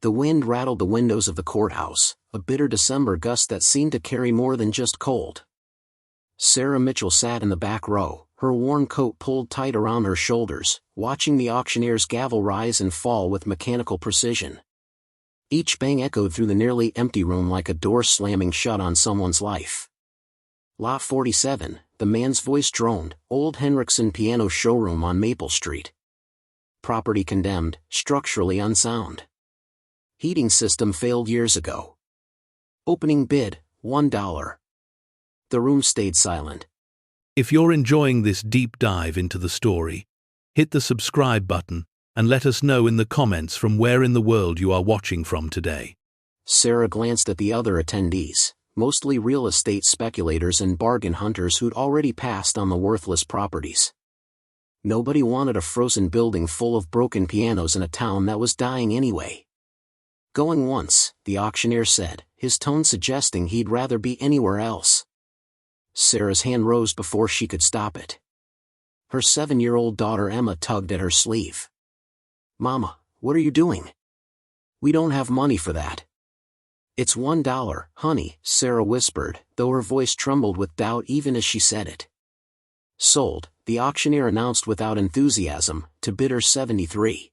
The wind rattled the windows of the courthouse, a bitter December gust that seemed to carry more than just cold. Sarah Mitchell sat in the back row, her worn coat pulled tight around her shoulders, watching the auctioneer's gavel rise and fall with mechanical precision. Each bang echoed through the nearly empty room like a door slamming shut on someone's life. Lot 47, the man's voice droned, Old Henrickson Piano Showroom on Maple Street. Property condemned, structurally unsound. Heating system failed years ago. Opening bid, $1. The room stayed silent. If you're enjoying this deep dive into the story, hit the subscribe button and let us know in the comments from where in the world you are watching from today. Sarah glanced at the other attendees, mostly real estate speculators and bargain hunters who'd already passed on the worthless properties. Nobody wanted a frozen building full of broken pianos in a town that was dying anyway. Going once, the auctioneer said, his tone suggesting he'd rather be anywhere else. Sarah's hand rose before she could stop it. Her 7-year-old daughter Emma tugged at her sleeve. "Mama, what are you doing? We don't have money for that." "It's $1, honey," Sarah whispered, though her voice trembled with doubt even as she said it. "Sold," the auctioneer announced without enthusiasm, to bidder 73.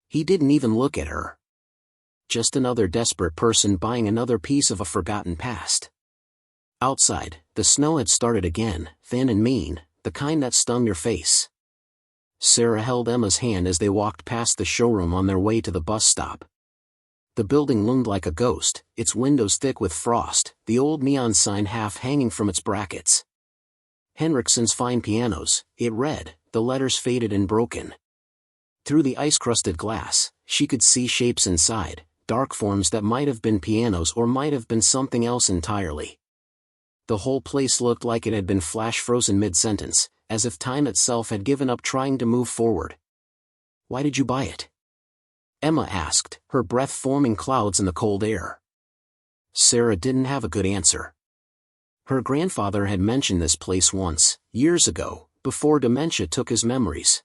He didn't even look at her. Just another desperate person buying another piece of a forgotten past. Outside, the snow had started again, thin and mean, the kind that stung your face. Sarah held Emma's hand as they walked past the showroom on their way to the bus stop. The building loomed like a ghost, its windows thick with frost, the old neon sign half hanging from its brackets. Henrickson's Fine Pianos, it read, the letters faded and broken. Through the ice-crusted glass, she could see shapes inside, dark forms that might have been pianos or might have been something else entirely. The whole place looked like it had been flash-frozen mid-sentence, as if time itself had given up trying to move forward. "Why did you buy it?" Emma asked, her breath forming clouds in the cold air. Sarah didn't have a good answer. Her grandfather had mentioned this place once, years ago, before dementia took his memories.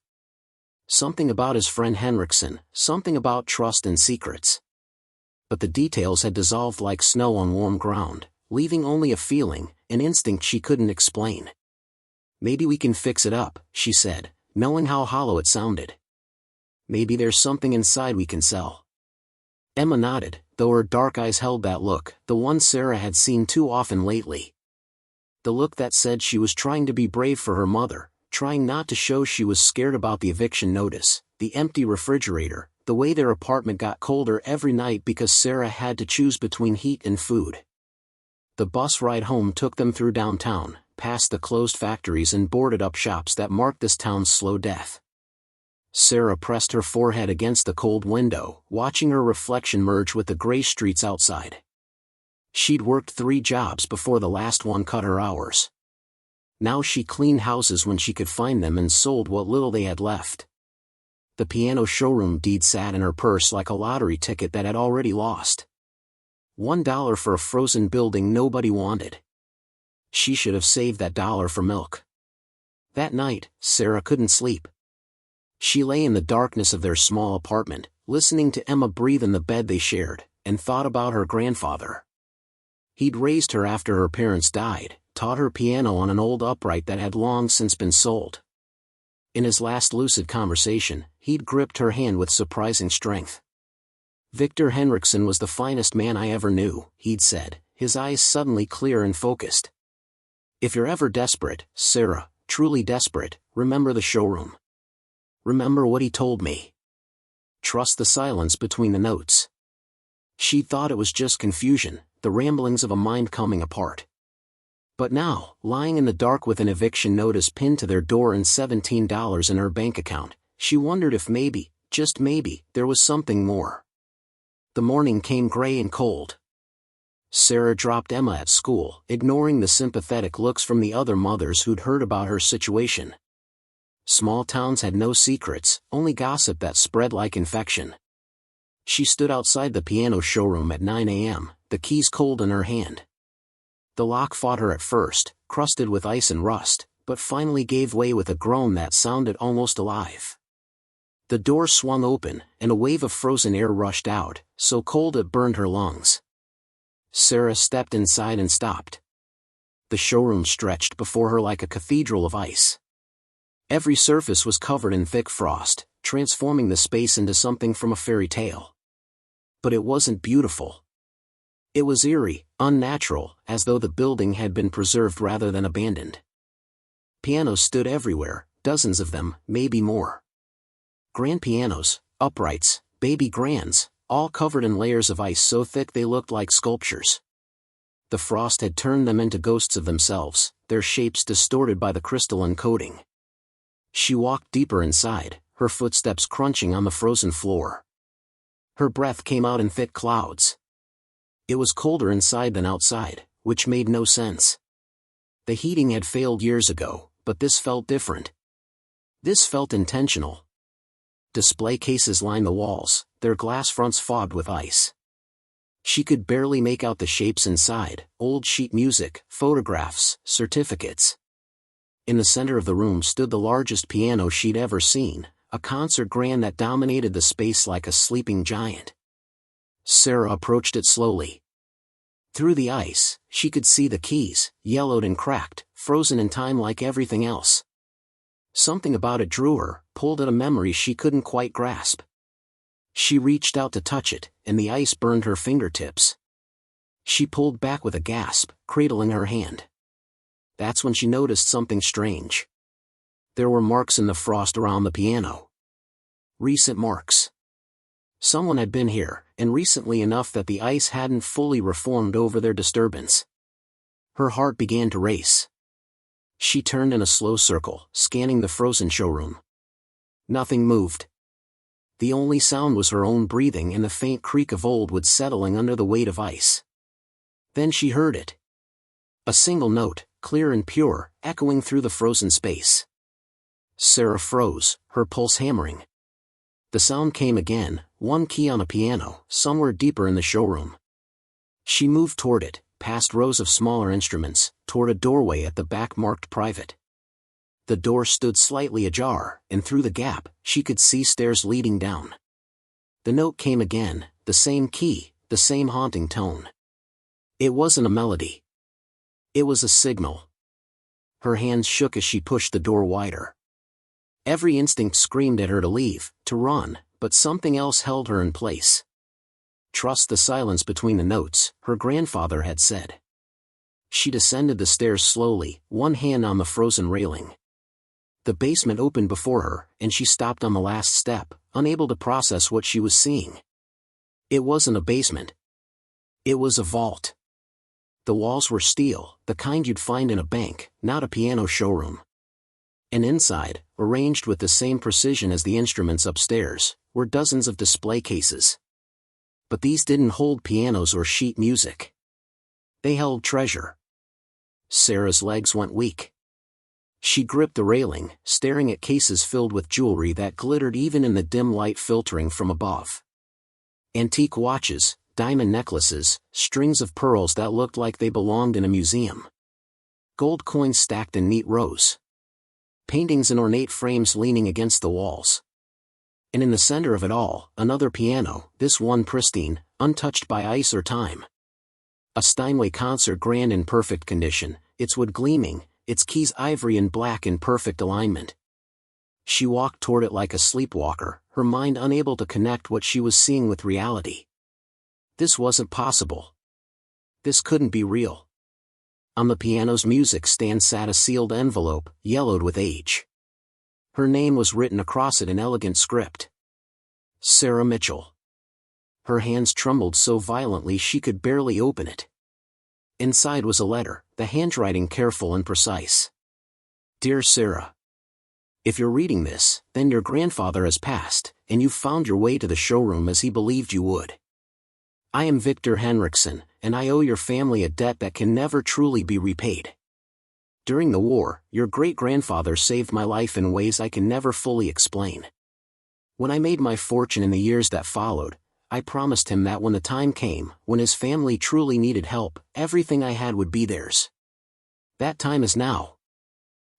Something about his friend Henrickson, something about trust and secrets. But the details had dissolved like snow on warm ground, leaving only a feeling, an instinct she couldn't explain. "Maybe we can fix it up," she said, knowing how hollow it sounded. "Maybe there's something inside we can sell." Emma nodded, though her dark eyes held that look, the one Sarah had seen too often lately. The look that said she was trying to be brave for her mother, trying not to show she was scared about the eviction notice, the empty refrigerator, the way their apartment got colder every night because Sarah had to choose between heat and food. The bus ride home took them through downtown, past the closed factories and boarded-up shops that marked this town's slow death. Sarah pressed her forehead against the cold window, watching her reflection merge with the gray streets outside. She'd worked 3 jobs before the last one cut her hours. Now she cleaned houses when she could find them and sold what little they had left. The piano showroom deed sat in her purse like a lottery ticket that had already lost. $1 for a frozen building nobody wanted. She should have saved that dollar for milk. That night, Sarah couldn't sleep. She lay in the darkness of their small apartment, listening to Emma breathe in the bed they shared, and thought about her grandfather. He'd raised her after her parents died, taught her piano on an old upright that had long since been sold. In his last lucid conversation, he'd gripped her hand with surprising strength. "Victor Henrickson was the finest man I ever knew," he'd said, his eyes suddenly clear and focused. "If you're ever desperate, Sarah, truly desperate, remember the showroom. Remember what he told me. Trust the silence between the notes." She thought it was just confusion, the ramblings of a mind coming apart. But now, lying in the dark with an eviction notice pinned to their door and $17 in her bank account, she wondered if maybe, just maybe, there was something more. The morning came gray and cold. Sarah dropped Emma at school, ignoring the sympathetic looks from the other mothers who'd heard about her situation. Small towns had no secrets, only gossip that spread like infection. She stood outside the piano showroom at 9 a.m., the keys cold in her hand. The lock fought her at first, crusted with ice and rust, but finally gave way with a groan that sounded almost alive. The door swung open, and a wave of frozen air rushed out, so cold it burned her lungs. Sarah stepped inside and stopped. The showroom stretched before her like a cathedral of ice. Every surface was covered in thick frost, transforming the space into something from a fairy tale. But it wasn't beautiful. It was eerie, unnatural, as though the building had been preserved rather than abandoned. Pianos stood everywhere, dozens of them, maybe more. Grand pianos, uprights, baby grands, all covered in layers of ice so thick they looked like sculptures. The frost had turned them into ghosts of themselves, their shapes distorted by the crystalline coating. She walked deeper inside, her footsteps crunching on the frozen floor. Her breath came out in thick clouds. It was colder inside than outside, which made no sense. The heating had failed years ago, but this felt different. This felt intentional. Display cases lined the walls, their glass fronts fogged with ice. She could barely make out the shapes inside: old sheet music, photographs, certificates. In the center of the room stood the largest piano she'd ever seen, a concert grand that dominated the space like a sleeping giant. Sarah approached it slowly. Through the ice, she could see the keys, yellowed and cracked, frozen in time like everything else. Something about it drew her, pulled at a memory she couldn't quite grasp. She reached out to touch it, and the ice burned her fingertips. She pulled back with a gasp, cradling her hand. That's when she noticed something strange. There were marks in the frost around the piano. Recent marks. Someone had been here, and recently enough that the ice hadn't fully reformed over their disturbance. Her heart began to race. She turned in a slow circle, scanning the frozen showroom. Nothing moved. The only sound was her own breathing and the faint creak of old wood settling under the weight of ice. Then she heard it. A single note, clear and pure, echoing through the frozen space. Sarah froze, her pulse hammering. The sound came again, one key on a piano, somewhere deeper in the showroom. She moved toward it, past rows of smaller instruments, toward a doorway at the back marked private. The door stood slightly ajar, and through the gap, she could see stairs leading down. The note came again, the same key, the same haunting tone. It wasn't a melody. It was a signal. Her hands shook as she pushed the door wider. Every instinct screamed at her to leave, to run, but something else held her in place. Trust the silence between the notes, her grandfather had said. She descended the stairs slowly, one hand on the frozen railing. The basement opened before her, and she stopped on the last step, unable to process what she was seeing. It wasn't a basement. It was a vault. The walls were steel, the kind you'd find in a bank, not a piano showroom. And inside, arranged with the same precision as the instruments upstairs, were dozens of display cases. But these didn't hold pianos or sheet music. They held treasure. Sarah's legs went weak. She gripped the railing, staring at cases filled with jewelry that glittered even in the dim light filtering from above. Antique watches, diamond necklaces, strings of pearls that looked like they belonged in a museum. Gold coins stacked in neat rows. Paintings in ornate frames leaning against the walls. And in the center of it all, another piano, this one pristine, untouched by ice or time. A Steinway concert grand in perfect condition, its wood gleaming, its keys ivory and black in perfect alignment. She walked toward it like a sleepwalker, her mind unable to connect what she was seeing with reality. This wasn't possible. This couldn't be real. On the piano's music stand sat a sealed envelope, yellowed with age. Her name was written across it in elegant script. Sarah Mitchell. Her hands trembled so violently she could barely open it. Inside was a letter, the handwriting careful and precise. Dear Sarah. If you're reading this, then your grandfather has passed, and you've found your way to the showroom as he believed you would. I am Victor Henrickson, and I owe your family a debt that can never truly be repaid. During the war, your great-grandfather saved my life in ways I can never fully explain. When I made my fortune in the years that followed, I promised him that when the time came, when his family truly needed help, everything I had would be theirs. That time is now.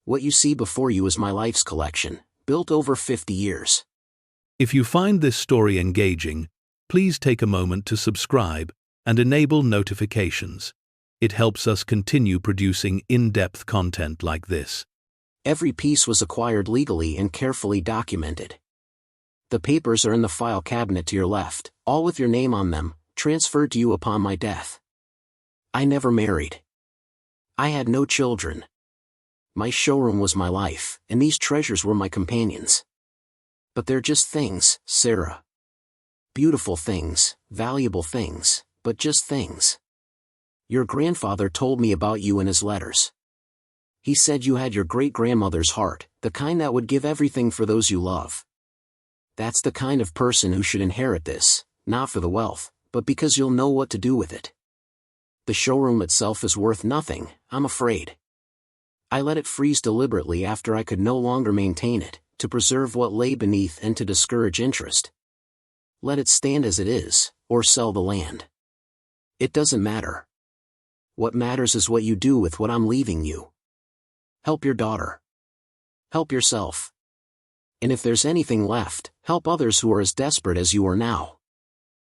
What you see before you is my life's collection, built over 50 years. If you find this story engaging, please take a moment to subscribe and enable notifications. It helps us continue producing in-depth content like this. Every piece was acquired legally and carefully documented. The papers are in the file cabinet to your left, all with your name on them, transferred to you upon my death. I never married. I had no children. My showroom was my life, and these treasures were my companions. But they're just things, Sarah. Beautiful things, valuable things, but just things. Your grandfather told me about you in his letters. He said you had your great-grandmother's heart, the kind that would give everything for those you love. That's the kind of person who should inherit this, not for the wealth, but because you'll know what to do with it. The showroom itself is worth nothing, I'm afraid. I let it freeze deliberately after I could no longer maintain it, to preserve what lay beneath and to discourage interest. Let it stand as it is, or sell the land. It doesn't matter. What matters is what you do with what I'm leaving you. Help your daughter. Help yourself. And if there's anything left, help others who are as desperate as you are now.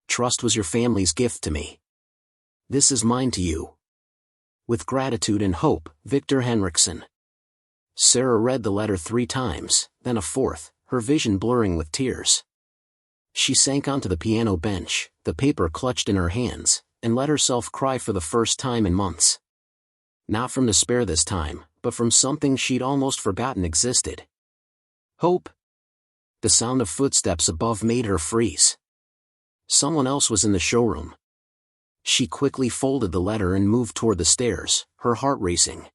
Trust was your family's gift to me. This is mine to you. With gratitude and hope, Victor Henrickson. Sarah read the letter 3 times, then a 4th, her vision blurring with tears. She sank onto the piano bench, the paper clutched in her hands, and let herself cry for the first time in months. Not from despair this time, but from something she'd almost forgotten existed. Hope. The sound of footsteps above made her freeze. Someone else was in the showroom. She quickly folded the letter and moved toward the stairs, her heart racing.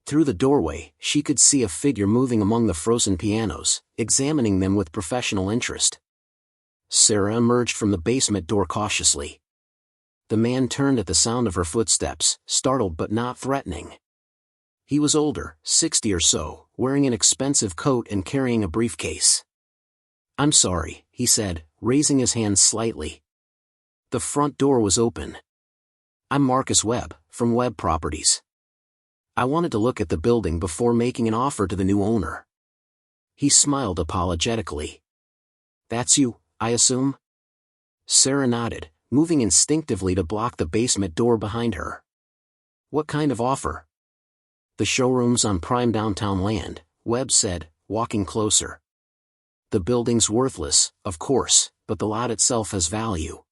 Through the doorway, she could see a figure moving among the frozen pianos, examining them with professional interest. Sarah emerged from the basement door cautiously. The man turned at the sound of her footsteps, startled but not threatening. He was older, 60 or so, wearing an expensive coat and carrying a briefcase. "I'm sorry," he said, raising his hands slightly. The front door was open. "I'm Marcus Webb, from Webb Properties. I wanted to look at the building before making an offer to the new owner." He smiled apologetically. "That's you, I assume?" Sarah nodded, moving instinctively to block the basement door behind her. "What kind of offer?" "The showroom's on prime downtown land," Webb said, walking closer. "The building's worthless, of course, but the lot itself has value.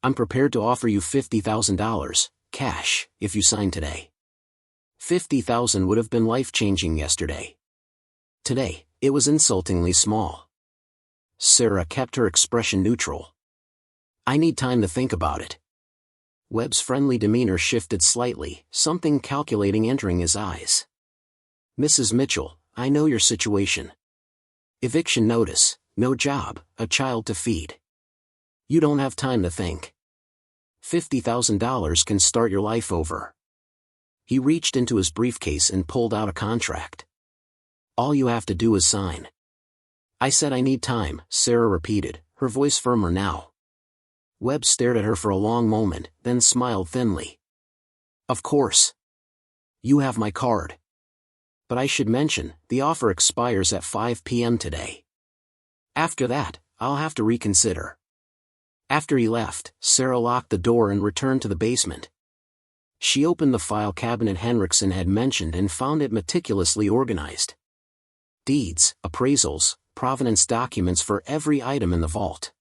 I'm prepared to offer you $50,000, cash, if you sign today." $50,000 would have been life-changing yesterday. Today, it was insultingly small. Sarah kept her expression neutral. "I need time to think about it." Webb's friendly demeanor shifted slightly, something calculating entering his eyes. "Mrs. Mitchell, I know your situation. Eviction notice, no job, a child to feed. You don't have time to think. $50,000 can start your life over." He reached into his briefcase and pulled out a contract. "All you have to do is sign." "I said I need time," Sarah repeated, her voice firmer now. Webb stared at her for a long moment, then smiled thinly. "Of course. You have my card. But I should mention, the offer expires at 5 p.m. today. After that, I'll have to reconsider." After he left, Sarah locked the door and returned to the basement. She opened the file cabinet Henrickson had mentioned and found it meticulously organized. Deeds, appraisals, provenance documents for every item in the vault.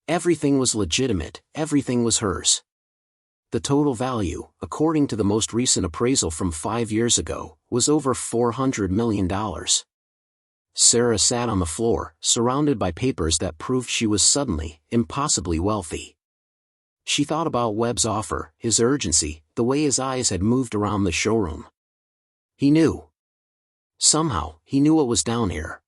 Everything was legitimate, everything was hers. The total value, according to the most recent appraisal from 5 years ago, was over $400 million. Sarah sat on the floor, surrounded by papers that proved she was suddenly, impossibly wealthy. She thought about Webb's offer, his urgency, the way his eyes had moved around the showroom. He knew. Somehow, he knew what was down here.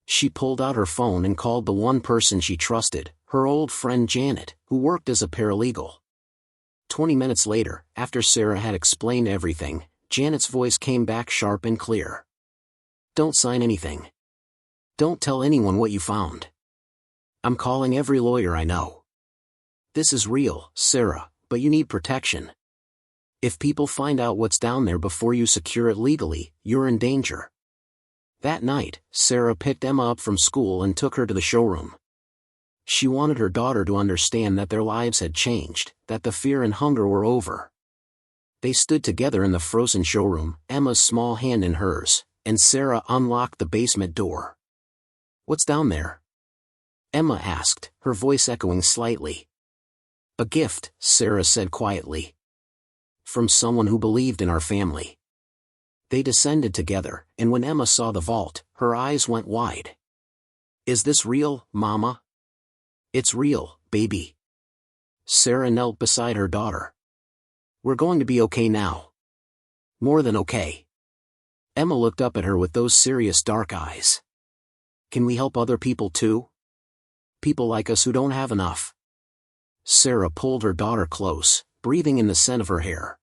She pulled out her phone and called the one person she trusted, her old friend Janet, who worked as a paralegal. 20 minutes later, after Sarah had explained everything, Janet's voice came back sharp and clear. "Don't sign anything. Don't tell anyone what you found. I'm calling every lawyer I know. This is real, Sarah, but you need protection. If people find out what's down there before you secure it legally, you're in danger." That night, Sarah picked Emma up from school and took her to the showroom. She wanted her daughter to understand that their lives had changed, that the fear and hunger were over. They stood together in the frozen showroom, Emma's small hand in hers, and Sarah unlocked the basement door. "What's down there?" Emma asked, her voice echoing slightly. "A gift," Sarah said quietly. "From someone who believed in our family." They descended together, and when Emma saw the vault, her eyes went wide. "Is this real, Mama?" "It's real, baby." Sarah knelt beside her daughter. "We're going to be okay now." "More than okay." Emma looked up at her with those serious dark eyes. "Can we help other people too? People like us who don't have enough." Sarah pulled her daughter close, breathing in the scent of her hair.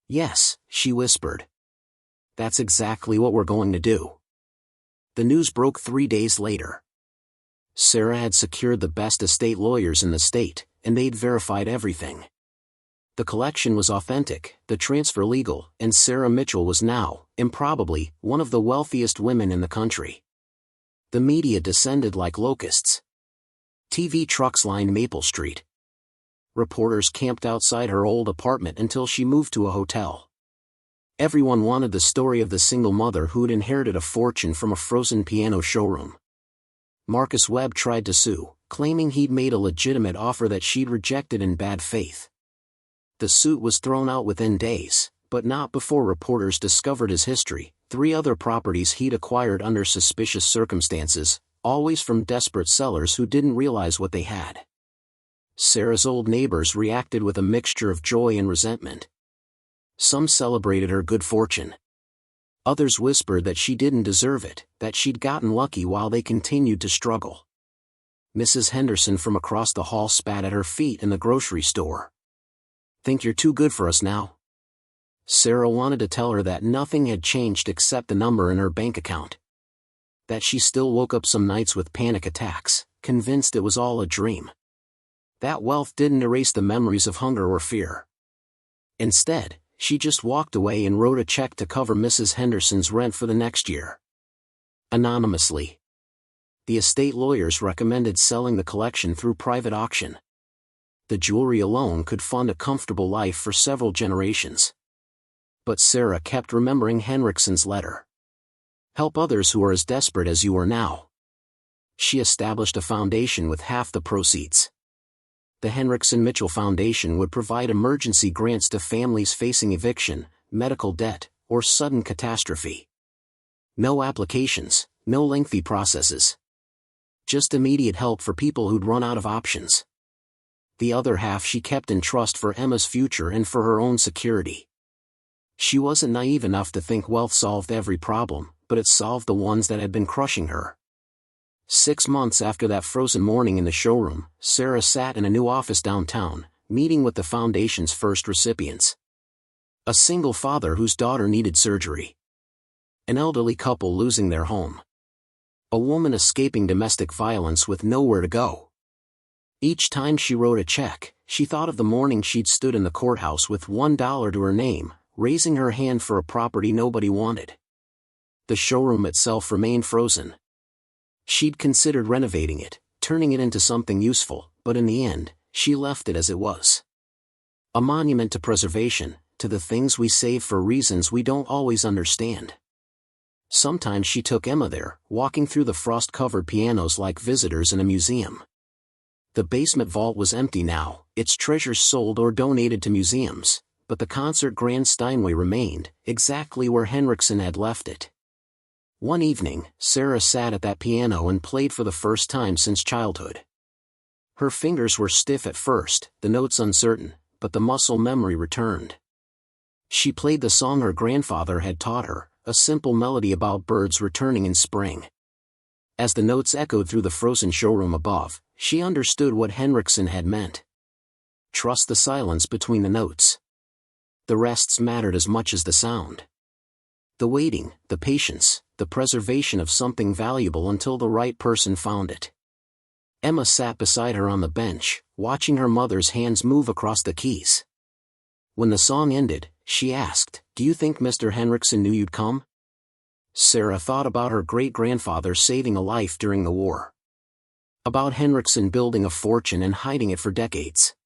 "Yes," she whispered. "That's exactly what we're going to do." The news broke 3 days later. Sarah had secured the best estate lawyers in the state, and they'd verified everything. The collection was authentic, the transfer legal, and Sarah Mitchell was now, improbably, one of the wealthiest women in the country. The media descended like locusts. TV trucks lined Maple Street. Reporters camped outside her old apartment until she moved to a hotel. Everyone wanted the story of the single mother who'd inherited a fortune from a frozen piano showroom. Marcus Webb tried to sue, claiming he'd made a legitimate offer that she'd rejected in bad faith. The suit was thrown out within days, but not before reporters discovered his history, 3 other properties he'd acquired under suspicious circumstances, always from desperate sellers who didn't realize what they had. Sarah's old neighbors reacted with a mixture of joy and resentment. Some celebrated her good fortune. Others whispered that she didn't deserve it, that she'd gotten lucky while they continued to struggle. Mrs. Henderson from across the hall spat at her feet in the grocery store. "Think you're too good for us now?" Sarah wanted to tell her that nothing had changed except the number in her bank account. That she still woke up some nights with panic attacks, convinced it was all a dream. That wealth didn't erase the memories of hunger or fear. Instead, she just walked away and wrote a check to cover Mrs. Henderson's rent for the next year. Anonymously. The estate lawyers recommended selling the collection through private auction. The jewelry alone could fund a comfortable life for several generations. But Sarah kept remembering Henrickson's letter. "Help others who are as desperate as you are now." She established a foundation with half the proceeds. The Henrickson Mitchell Foundation would provide emergency grants to families facing eviction, medical debt, or sudden catastrophe. No applications, no lengthy processes. Just immediate help for people who'd run out of options. The other half she kept in trust for Emma's future and for her own security. She wasn't naive enough to think wealth solved every problem, but it solved the ones that had been crushing her. 6 months after that frozen morning in the showroom, Sarah sat in a new office downtown, meeting with the foundation's first recipients. A single father whose daughter needed surgery. An elderly couple losing their home. A woman escaping domestic violence with nowhere to go. Each time she wrote a check, she thought of the morning she'd stood in the courthouse with $1 to her name, raising her hand for a property nobody wanted. The showroom itself remained frozen. She'd considered renovating it, turning it into something useful, but in the end, she left it as it was. A monument to preservation, to the things we save for reasons we don't always understand. Sometimes she took Emma there, walking through the frost-covered pianos like visitors in a museum. The basement vault was empty now, its treasures sold or donated to museums, but the concert grand Steinway remained, exactly where Henrickson had left it. One evening, Sarah sat at that piano and played for the first time since childhood. Her fingers were stiff at first, the notes uncertain, but the muscle memory returned. She played the song her grandfather had taught her, a simple melody about birds returning in spring. As the notes echoed through the frozen showroom above, she understood what Henrickson had meant. Trust the silence between the notes. The rests mattered as much as the sound. The waiting, the patience, the preservation of something valuable until the right person found it. Emma sat beside her on the bench, watching her mother's hands move across the keys. When the song ended, she asked, "Do you think Mr. Henrickson knew you'd come?" Sarah thought about her great-grandfather saving a life during the war. About Henrickson building a fortune and hiding it for decades.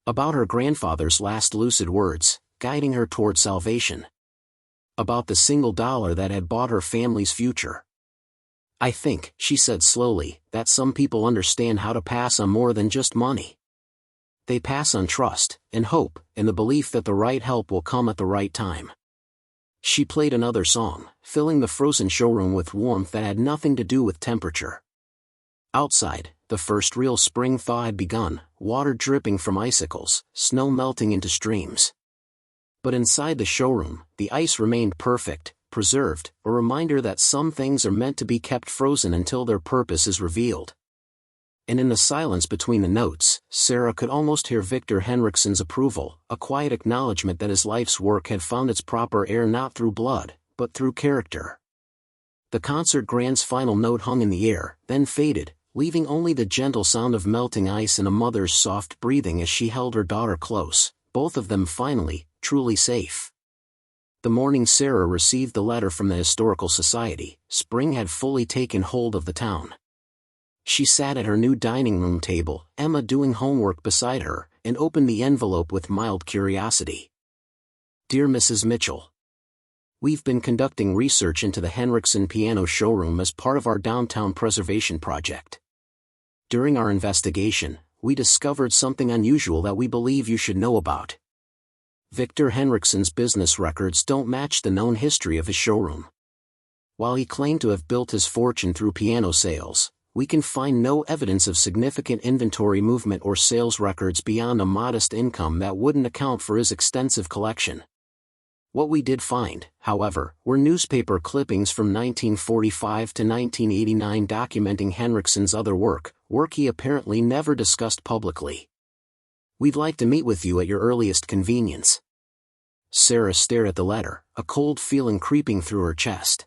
About her grandfather's last lucid words, guiding her toward salvation. About the single dollar that had bought her family's future. "I think," she said slowly, "that some people understand how to pass on more than just money. They pass on trust, and hope, and the belief that the right help will come at the right time." She played another song, filling the frozen showroom with warmth that had nothing to do with temperature. Outside, the first real spring thaw had begun, water dripping from icicles, snow melting into streams. But inside the showroom, the ice remained perfect, preserved, a reminder that some things are meant to be kept frozen until their purpose is revealed. And in the silence between the notes, Sarah could almost hear Victor Henrickson's approval, a quiet acknowledgement that his life's work had found its proper air not through blood, but through character. The concert grand's final note hung in the air, then faded, leaving only the gentle sound of melting ice and a mother's soft breathing as she held her daughter close, both of them finally, truly safe. The morning Sarah received the letter from the Historical Society, spring had fully taken hold of the town. She sat at her new dining room table, Emma doing homework beside her, and opened the envelope with mild curiosity. "Dear Mrs. Mitchell, we've been conducting research into the Henrickson Piano Showroom as part of our downtown preservation project. During our investigation, we discovered something unusual that we believe you should know about. Victor Henrickson's business records don't match the known history of his showroom. While he claimed to have built his fortune through piano sales, we can find no evidence of significant inventory movement or sales records beyond a modest income that wouldn't account for his extensive collection. What we did find, however, were newspaper clippings from 1945 to 1989 documenting Henrickson's other work he apparently never discussed publicly. We'd like to meet with you at your earliest convenience." Sarah stared at the letter, a cold feeling creeping through her chest.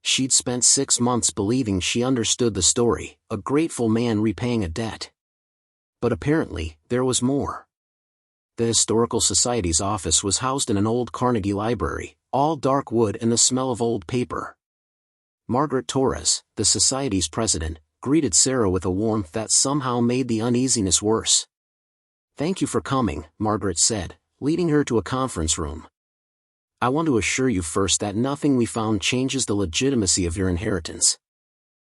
She'd spent 6 months believing she understood the story, a grateful man repaying a debt. But apparently, there was more. The Historical Society's office was housed in an old Carnegie library, all dark wood and the smell of old paper. Margaret Torres, the Society's president, greeted Sarah with a warmth that somehow made the uneasiness worse. "Thank you for coming," Margaret said, leading her to a conference room. "I want to assure you first that nothing we found changes the legitimacy of your inheritance.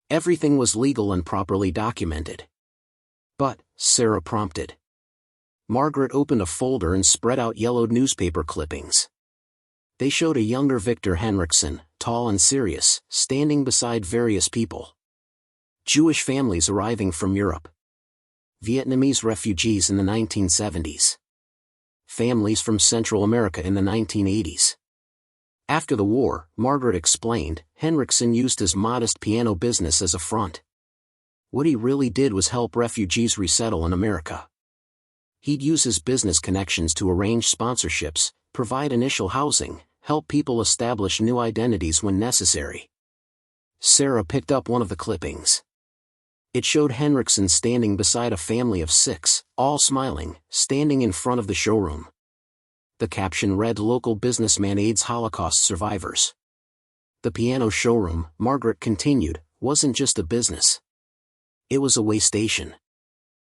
Everything was legal and properly documented." "But," Sarah prompted. Margaret opened a folder and spread out yellowed newspaper clippings. They showed a younger Victor Henrickson, tall and serious, standing beside various people. Jewish families arriving from Europe. Vietnamese refugees in the 1970s. Families from Central America in the 1980s. After the war, Margaret explained, Henrickson used his modest piano business as a front. What he really did was help refugees resettle in America. He'd use his business connections to arrange sponsorships, provide initial housing, help people establish new identities when necessary. Sarah picked up one of the clippings. It showed Henrickson standing beside a family of 6, all smiling, standing in front of the showroom. The caption read, "Local businessman aids Holocaust survivors." The piano showroom, Margaret continued, wasn't just a business. It was a way station.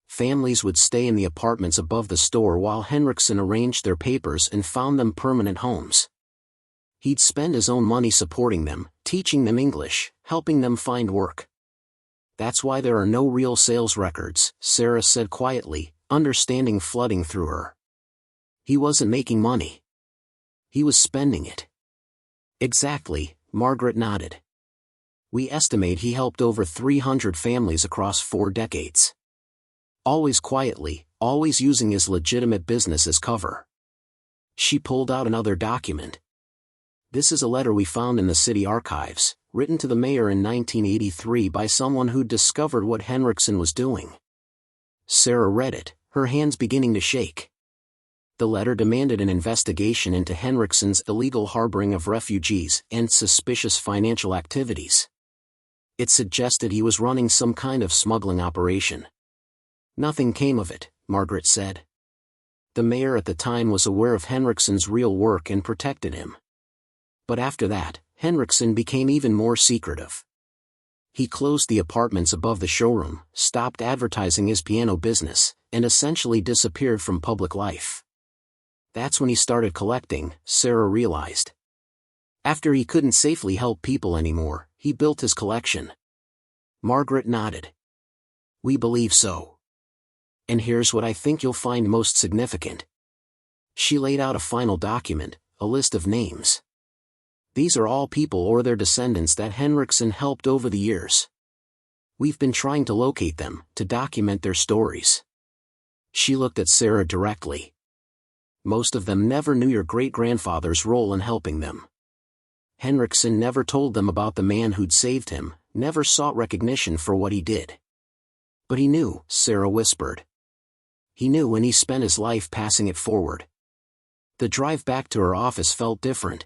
Families would stay in the apartments above the store while Henrickson arranged their papers and found them permanent homes. He'd spend his own money supporting them, teaching them English, helping them find work. "That's why there are no real sales records," Sarah said quietly, understanding flooding through her. "He wasn't making money. He was spending it." "Exactly," Margaret nodded. "We estimate he helped over 300 families across 4 decades. Always quietly, always using his legitimate business as cover." She pulled out another document. "This is a letter we found in the city archives, written to the mayor in 1983 by someone who'd discovered what Henrickson was doing." Sarah read it, her hands beginning to shake. The letter demanded an investigation into Henrickson's illegal harboring of refugees and suspicious financial activities. It suggested he was running some kind of smuggling operation. "Nothing came of it," Margaret said. "The mayor at the time was aware of Henrickson's real work and protected him. But after that, Henrickson became even more secretive. He closed the apartments above the showroom, stopped advertising his piano business, and essentially disappeared from public life. That's when he started collecting, Sarah realized. After he couldn't safely help people anymore, he built his collection. Margaret nodded. We believe so. And here's what I think you'll find most significant. She laid out a final document, a list of names. These are all people or their descendants that Henrickson helped over the years. We've been trying to locate them, to document their stories. She looked at Sarah directly. Most of them never knew your great-grandfather's role in helping them. Henrickson never told them about the man who'd saved him, never sought recognition for what he did. But he knew, Sarah whispered. He knew, and he spent his life passing it forward. The drive back to her office felt different.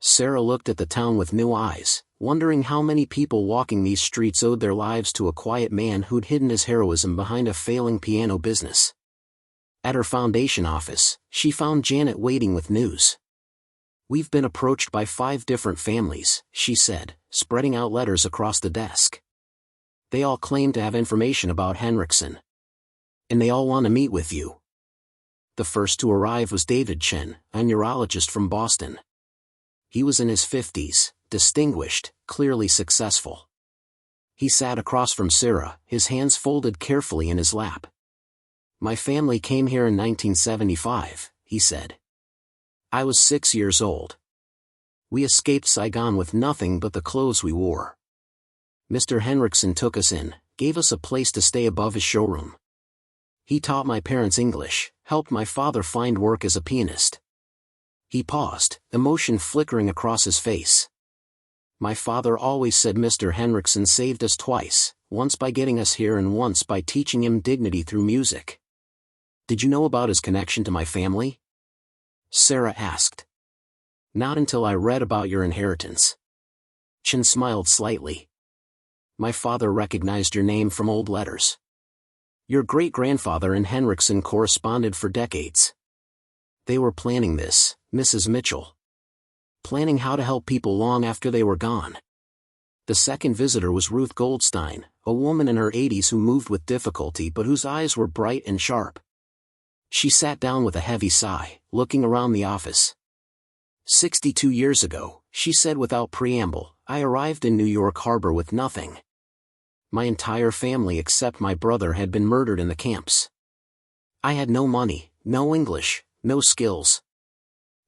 Sarah looked at the town with new eyes, wondering how many people walking these streets owed their lives to a quiet man who'd hidden his heroism behind a failing piano business. At her foundation office, she found Janet waiting with news. We've been approached by 5 different families, she said, spreading out letters across the desk. They all claim to have information about Henrickson. And they all want to meet with you. The first to arrive was David Chen, a neurologist from Boston. He was in his 50s, distinguished, clearly successful. He sat across from Sarah, his hands folded carefully in his lap. My family came here in 1975, he said. I was 6 years old. We escaped Saigon with nothing but the clothes we wore. Mr. Henrickson took us in, gave us a place to stay above his showroom. He taught my parents English, helped my father find work as a pianist. He paused, emotion flickering across his face. My father always said Mr. Henrickson saved us twice, once by getting us here and once by teaching him dignity through music. Did you know about his connection to my family? Sarah asked. Not until I read about your inheritance. Chen smiled slightly. My father recognized your name from old letters. Your great-grandfather and Henrickson corresponded for decades. They were planning this, Mrs. Mitchell. Planning how to help people long after they were gone. The second visitor was Ruth Goldstein, a woman in her 80s who moved with difficulty but whose eyes were bright and sharp. She sat down with a heavy sigh, looking around the office. 62 years ago, she said without preamble, I arrived in New York Harbor with nothing. My entire family except my brother had been murdered in the camps. I had no money, no English, no skills.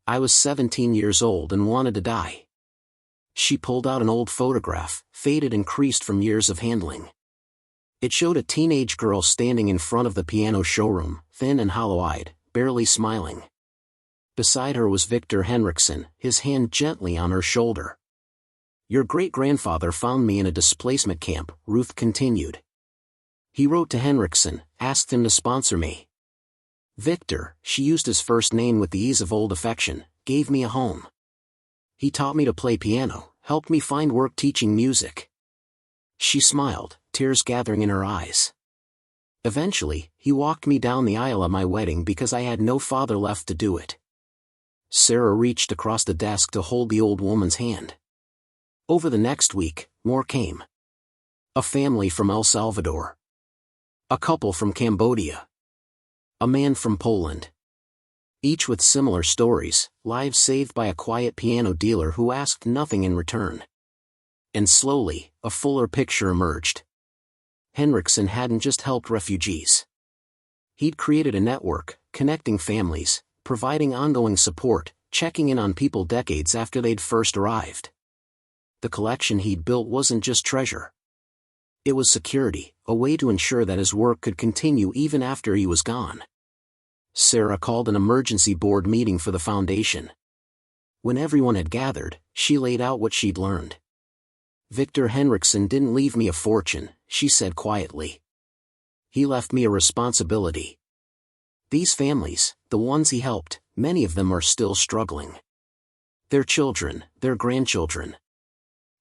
I was 17 years old and wanted to die. She pulled out an old photograph, faded and creased from years of handling. It showed a teenage girl standing in front of the piano showroom, thin and hollow-eyed, barely smiling. Beside her was Victor Henrickson, his hand gently on her shoulder. Your great-grandfather found me in a displacement camp, Ruth continued. He wrote to Henrickson, asked him to sponsor me. Victor, she used his first name with the ease of old affection, gave me a home. He taught me to play piano, helped me find work teaching music. She smiled, tears gathering in her eyes. Eventually, he walked me down the aisle at my wedding because I had no father left to do it. Sarah reached across the desk to hold the old woman's hand. Over the next week, more came. A family from El Salvador. A couple from Cambodia. A man from Poland. Each with similar stories, lives saved by a quiet piano dealer who asked nothing in return. And slowly, a fuller picture emerged. Henrickson hadn't just helped refugees. He'd created a network, connecting families, providing ongoing support, checking in on people decades after they'd first arrived. The collection he'd built wasn't just treasure. It was security, a way to ensure that his work could continue even after he was gone. Sarah called an emergency board meeting for the foundation. When everyone had gathered, she laid out what she'd learned. Victor Henrickson didn't leave me a fortune, she said quietly. He left me a responsibility. These families, the ones he helped, many of them are still struggling. Their children, their grandchildren.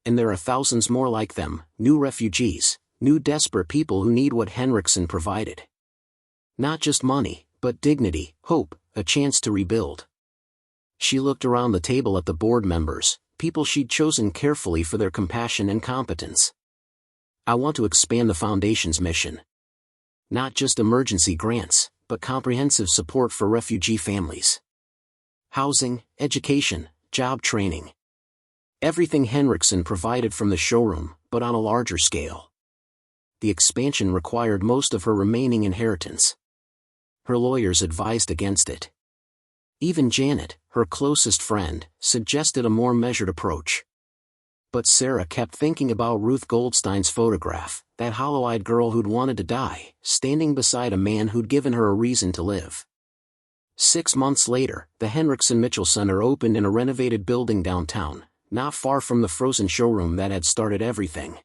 And there are thousands more like them, new refugees, new desperate people who need what Henrickson provided. Not just money, but dignity, hope, a chance to rebuild. She looked around the table at the board members, people she'd chosen carefully for their compassion and competence. I want to expand the Foundation's mission. Not just emergency grants, but comprehensive support for refugee families. Housing, education, job training. Everything Henrickson provided from the showroom, but on a larger scale. The expansion required most of her remaining inheritance. Her lawyers advised against it. Even Janet, her closest friend, suggested a more measured approach. But Sarah kept thinking about Ruth Goldstein's photograph, that hollow-eyed girl who'd wanted to die, standing beside a man who'd given her a reason to live. 6 months later, the Henrickson Mitchell Center opened in a renovated building downtown, not far from the frozen showroom that had started everything.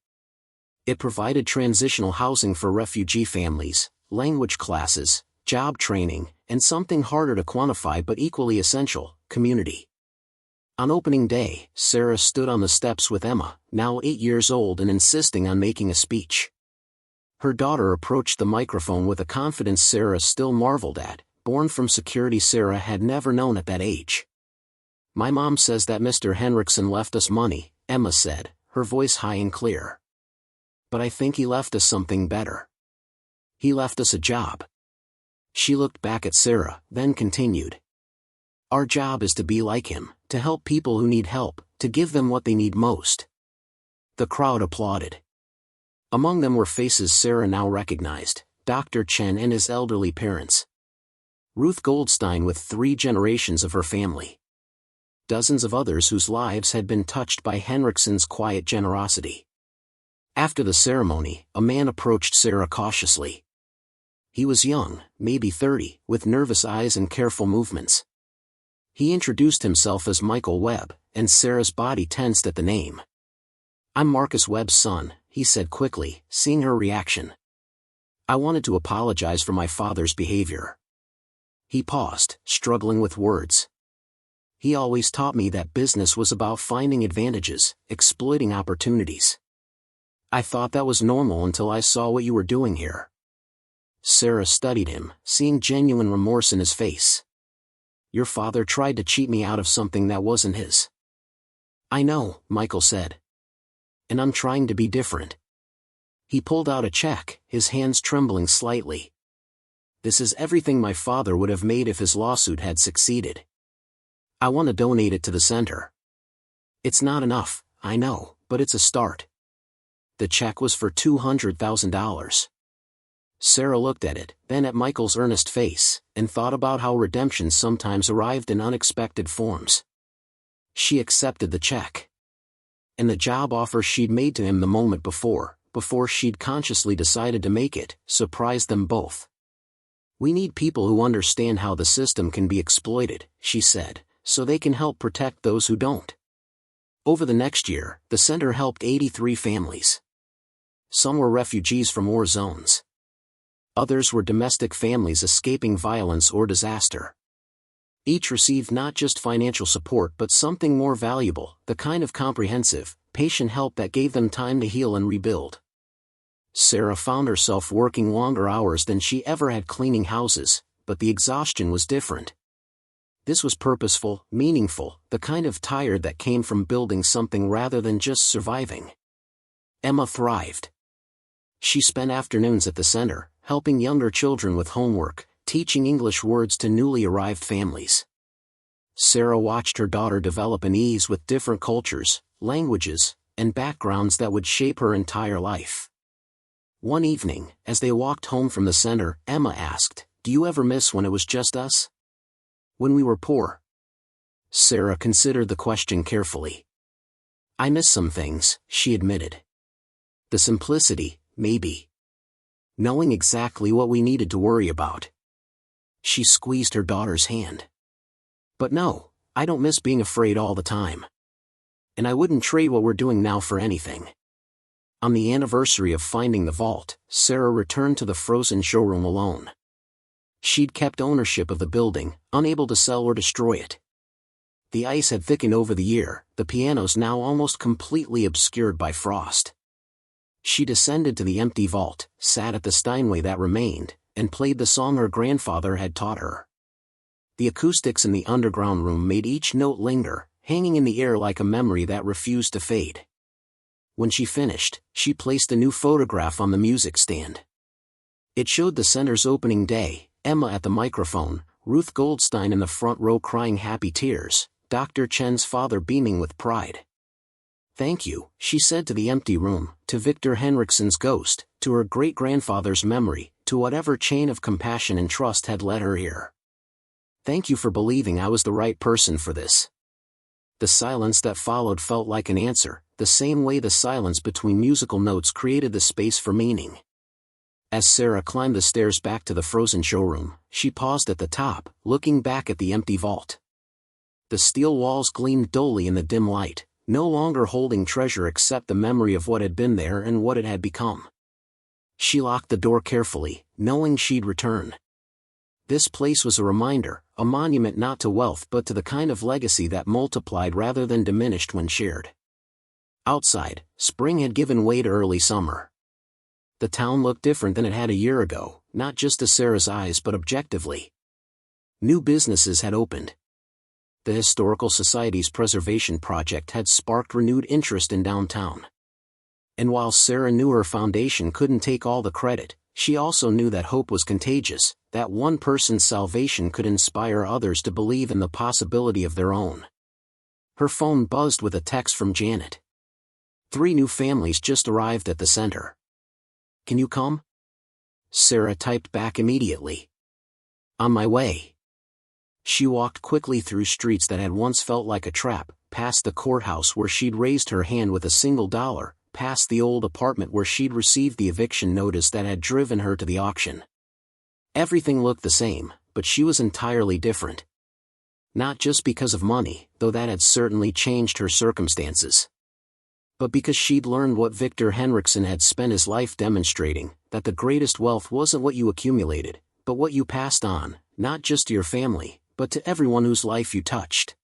It provided transitional housing for refugee families, language classes, job training, and something harder to quantify but equally essential, community. On opening day, Sarah stood on the steps with Emma, now 8 years old and insisting on making a speech. Her daughter approached the microphone with a confidence Sarah still marveled at, born from security Sarah had never known at that age. "My mom says that Mr. Henrickson left us money," Emma said, her voice high and clear. "But I think he left us something better. He left us a job." She looked back at Sarah, then continued. "Our job is to be like him, to help people who need help, to give them what they need most." The crowd applauded. Among them were faces Sarah now recognized, Dr. Chen and his elderly parents. Ruth Goldstein with 3 generations of her family. Dozens of others whose lives had been touched by Henrickson's quiet generosity. After the ceremony, a man approached Sarah cautiously. He was young, maybe 30, with nervous eyes and careful movements. He introduced himself as Michael Webb, and Sarah's body tensed at the name. "I'm Marcus Webb's son," he said quickly, seeing her reaction. "I wanted to apologize for my father's behavior." He paused, struggling with words. "He always taught me that business was about finding advantages, exploiting opportunities. I thought that was normal until I saw what you were doing here." Sarah studied him, seeing genuine remorse in his face. "Your father tried to cheat me out of something that wasn't his." "I know," Michael said. "And I'm trying to be different." He pulled out a check, his hands trembling slightly. "This is everything my father would have made if his lawsuit had succeeded. I want to donate it to the center. It's not enough, I know, but it's a start." The check was for $200,000. Sarah looked at it, then at Michael's earnest face, and thought about how redemption sometimes arrived in unexpected forms. She accepted the check. And the job offer she'd made to him the moment before she'd consciously decided to make it, surprised them both. "We need people who understand how the system can be exploited," she said, "so they can help protect those who don't." Over the next year, the center helped 83 families. Some were refugees from war zones. Others were domestic families escaping violence or disaster. Each received not just financial support but something more valuable, the kind of comprehensive, patient help that gave them time to heal and rebuild. Sarah found herself working longer hours than she ever had cleaning houses, but the exhaustion was different. This was purposeful, meaningful, the kind of tired that came from building something rather than just surviving. Emma thrived. She spent afternoons at the center, helping younger children with homework, teaching English words to newly arrived families. Sarah watched her daughter develop an ease with different cultures, languages, and backgrounds that would shape her entire life. One evening, as they walked home from the center, Emma asked, "Do you ever miss when it was just us? When we were poor?" Sarah considered the question carefully. "I miss some things," she admitted. "The simplicity, maybe. Knowing exactly what we needed to worry about." She squeezed her daughter's hand. "But no, I don't miss being afraid all the time. And I wouldn't trade what we're doing now for anything." On the anniversary of finding the vault, Sarah returned to the frozen showroom alone. She'd kept ownership of the building, unable to sell or destroy it. The ice had thickened over the year, the pianos now almost completely obscured by frost. She descended to the empty vault, sat at the Steinway that remained, and played the song her grandfather had taught her. The acoustics in the underground room made each note linger, hanging in the air like a memory that refused to fade. When she finished, she placed a new photograph on the music stand. It showed the center's opening day, Emma at the microphone, Ruth Goldstein in the front row crying happy tears, Dr. Chen's father beaming with pride. "Thank you," she said to the empty room, to Victor Henrickson's ghost, to her great-grandfather's memory, to whatever chain of compassion and trust had led her here. "Thank you for believing I was the right person for this." The silence that followed felt like an answer, the same way the silence between musical notes created the space for meaning. As Sarah climbed the stairs back to the frozen showroom, she paused at the top, looking back at the empty vault. The steel walls gleamed dully in the dim light, no longer holding treasure except the memory of what had been there and what it had become. She locked the door carefully, knowing she'd return. This place was a reminder, a monument not to wealth but to the kind of legacy that multiplied rather than diminished when shared. Outside, spring had given way to early summer. The town looked different than it had a year ago, not just to Sarah's eyes but objectively. New businesses had opened. The Historical Society's preservation project had sparked renewed interest in downtown. And while Sarah knew her foundation couldn't take all the credit, she also knew that hope was contagious, that one person's salvation could inspire others to believe in the possibility of their own. Her phone buzzed with a text from Janet. 3 new families just arrived at the center. "Can you come?" Sarah typed back immediately. "On my way." She walked quickly through streets that had once felt like a trap, past the courthouse where she'd raised her hand with a single dollar, past the old apartment where she'd received the eviction notice that had driven her to the auction. Everything looked the same, but she was entirely different. Not just because of money, though that had certainly changed her circumstances. But because she'd learned what Victor Henrickson had spent his life demonstrating, that the greatest wealth wasn't what you accumulated, but what you passed on, not just to your family, but to everyone whose life you touched.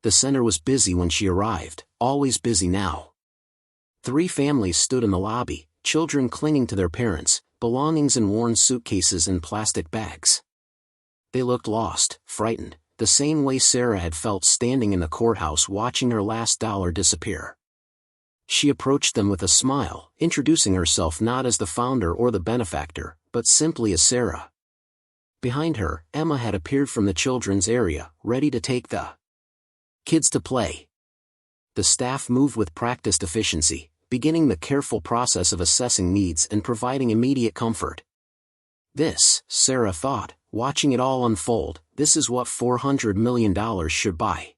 The center was busy when she arrived, always busy now. 3 families stood in the lobby, children clinging to their parents, belongings in worn suitcases and plastic bags. They looked lost, frightened, the same way Sarah had felt standing in the courthouse watching her last dollar disappear. She approached them with a smile, introducing herself not as the founder or the benefactor, but simply as Sarah. Behind her, Emma had appeared from the children's area, ready to take the kids to play. The staff moved with practiced efficiency, beginning the careful process of assessing needs and providing immediate comfort. This, Sarah thought, watching it all unfold, this is what $400 million should buy.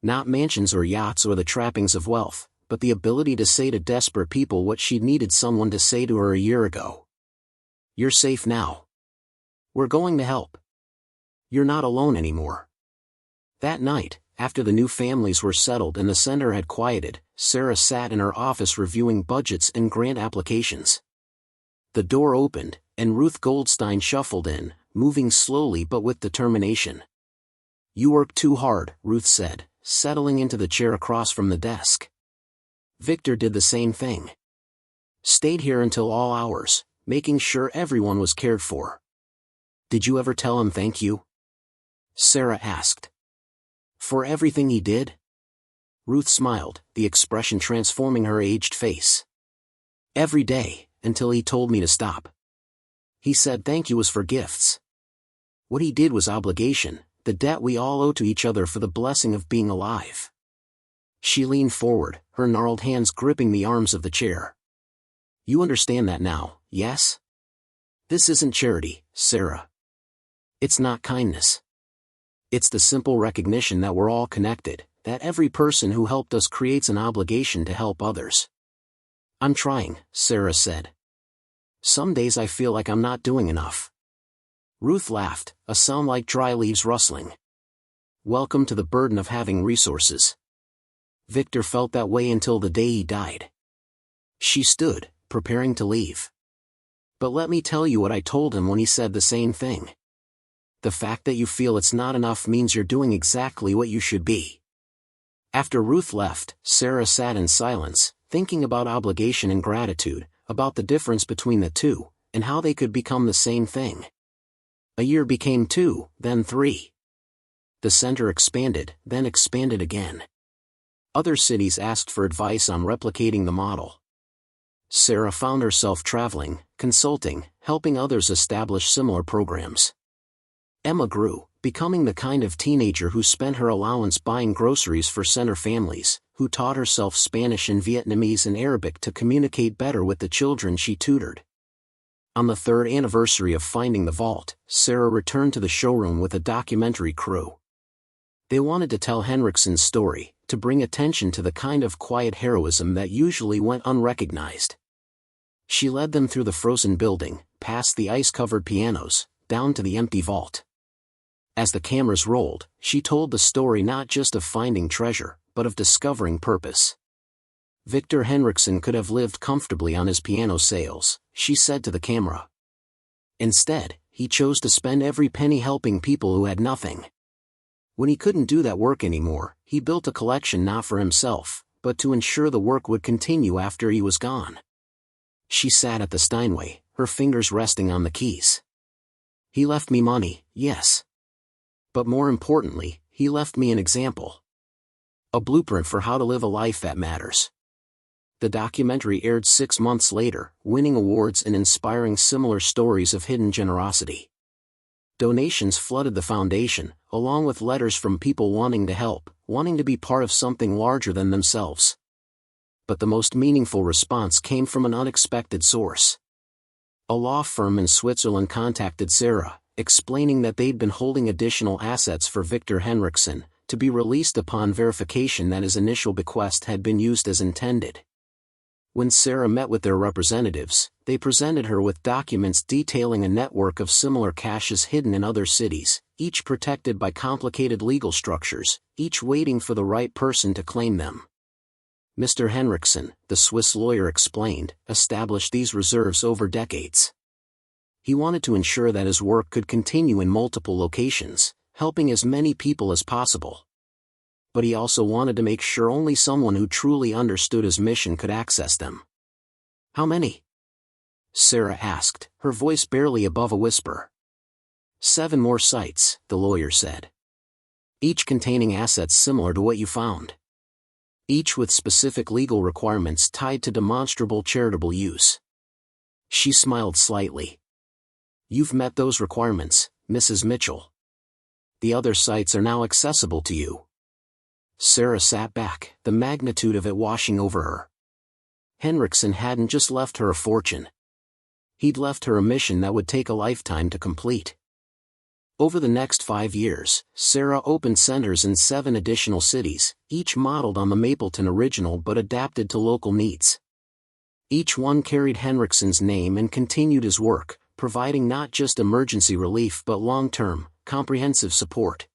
Not mansions or yachts or the trappings of wealth, but the ability to say to desperate people what she'd needed someone to say to her a year ago. "You're safe now. We're going to help. You're not alone anymore." That night, after the new families were settled and the center had quieted, Sarah sat in her office reviewing budgets and grant applications. The door opened, and Ruth Goldstein shuffled in, moving slowly but with determination. "You work too hard," Ruth said, settling into the chair across from the desk. Victor did the same thing. Stayed here until all hours, making sure everyone was cared for. "Did you ever tell him thank you?" Sarah asked. "For everything he did?" Ruth smiled, the expression transforming her aged face. "Every day, until he told me to stop. He said thank you was for gifts. What he did was obligation, the debt we all owe to each other for the blessing of being alive." She leaned forward, her gnarled hands gripping the arms of the chair. "You understand that now, yes? This isn't charity, Sarah. It's not kindness. It's the simple recognition that we're all connected, that every person who helped us creates an obligation to help others." "I'm trying," Sarah said. "Some days I feel like I'm not doing enough." Ruth laughed, a sound like dry leaves rustling. "Welcome to the burden of having resources. Victor felt that way until the day he died." She stood, preparing to leave. "But let me tell you what I told him when he said the same thing. The fact that you feel it's not enough means you're doing exactly what you should be." After Ruth left, Sarah sat in silence, thinking about obligation and gratitude, about the difference between the two, and how they could become the same thing. A year became 2, then 3. The center expanded, then expanded again. Other cities asked for advice on replicating the model. Sarah found herself traveling, consulting, helping others establish similar programs. Emma grew, becoming the kind of teenager who spent her allowance buying groceries for center families, who taught herself Spanish and Vietnamese and Arabic to communicate better with the children she tutored. On the 3rd anniversary of finding the vault, Sarah returned to the showroom with a documentary crew. They wanted to tell Henrickson's story, to bring attention to the kind of quiet heroism that usually went unrecognized. She led them through the frozen building, past the ice-covered pianos, down to the empty vault. As the cameras rolled, she told the story not just of finding treasure, but of discovering purpose. Victor Henrickson could have lived comfortably on his piano sales, she said to the camera. Instead, he chose to spend every penny helping people who had nothing. When he couldn't do that work anymore, he built a collection not for himself, but to ensure the work would continue after he was gone. She sat at the Steinway, her fingers resting on the keys. He left me money, yes. But more importantly, he left me an example. A blueprint for how to live a life that matters. The documentary aired 6 months later, winning awards and inspiring similar stories of hidden generosity. Donations flooded the foundation, along with letters from people wanting to help, wanting to be part of something larger than themselves. But the most meaningful response came from an unexpected source. A law firm in Switzerland contacted Sarah, explaining that they'd been holding additional assets for Victor Henrickson, to be released upon verification that his initial bequest had been used as intended. When Sarah met with their representatives, they presented her with documents detailing a network of similar caches hidden in other cities, each protected by complicated legal structures, each waiting for the right person to claim them. Mr. Henrickson, the Swiss lawyer explained, established these reserves over decades. He wanted to ensure that his work could continue in multiple locations, helping as many people as possible. But he also wanted to make sure only someone who truly understood his mission could access them. How many? Sarah asked, her voice barely above a whisper. 7 more sites, the lawyer said. Each containing assets similar to what you found. Each with specific legal requirements tied to demonstrable charitable use. She smiled slightly. You've met those requirements, Mrs. Mitchell. The other sites are now accessible to you. Sarah sat back, the magnitude of it washing over her. Henrickson hadn't just left her a fortune. He'd left her a mission that would take a lifetime to complete. Over the next 5 years, Sarah opened centers in 7 additional cities, each modeled on the Mapleton original but adapted to local needs. Each one carried Henrickson's name and continued his work, providing not just emergency relief but long-term, comprehensive support.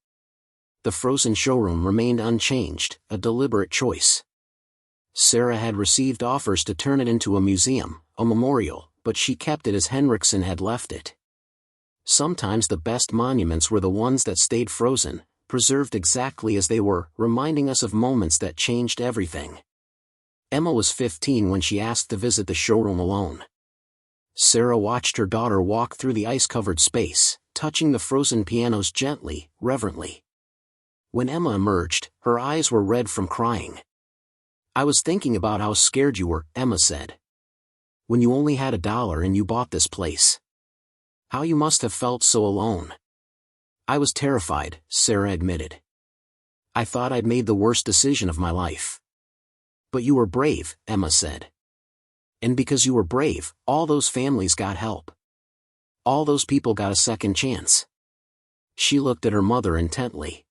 The frozen showroom remained unchanged, a deliberate choice. Sarah had received offers to turn it into a museum, a memorial, but she kept it as Henrickson had left it. Sometimes the best monuments were the ones that stayed frozen, preserved exactly as they were, reminding us of moments that changed everything. Emma was 15 when she asked to visit the showroom alone. Sarah watched her daughter walk through the ice-covered space, touching the frozen pianos gently, reverently. When Emma emerged, her eyes were red from crying. I was thinking about how scared you were, Emma said. When you only had $1 and you bought this place. How you must have felt so alone. I was terrified, Sarah admitted. I thought I'd made the worst decision of my life. But you were brave, Emma said. And because you were brave, all those families got help. All those people got a second chance. She looked at her mother intently.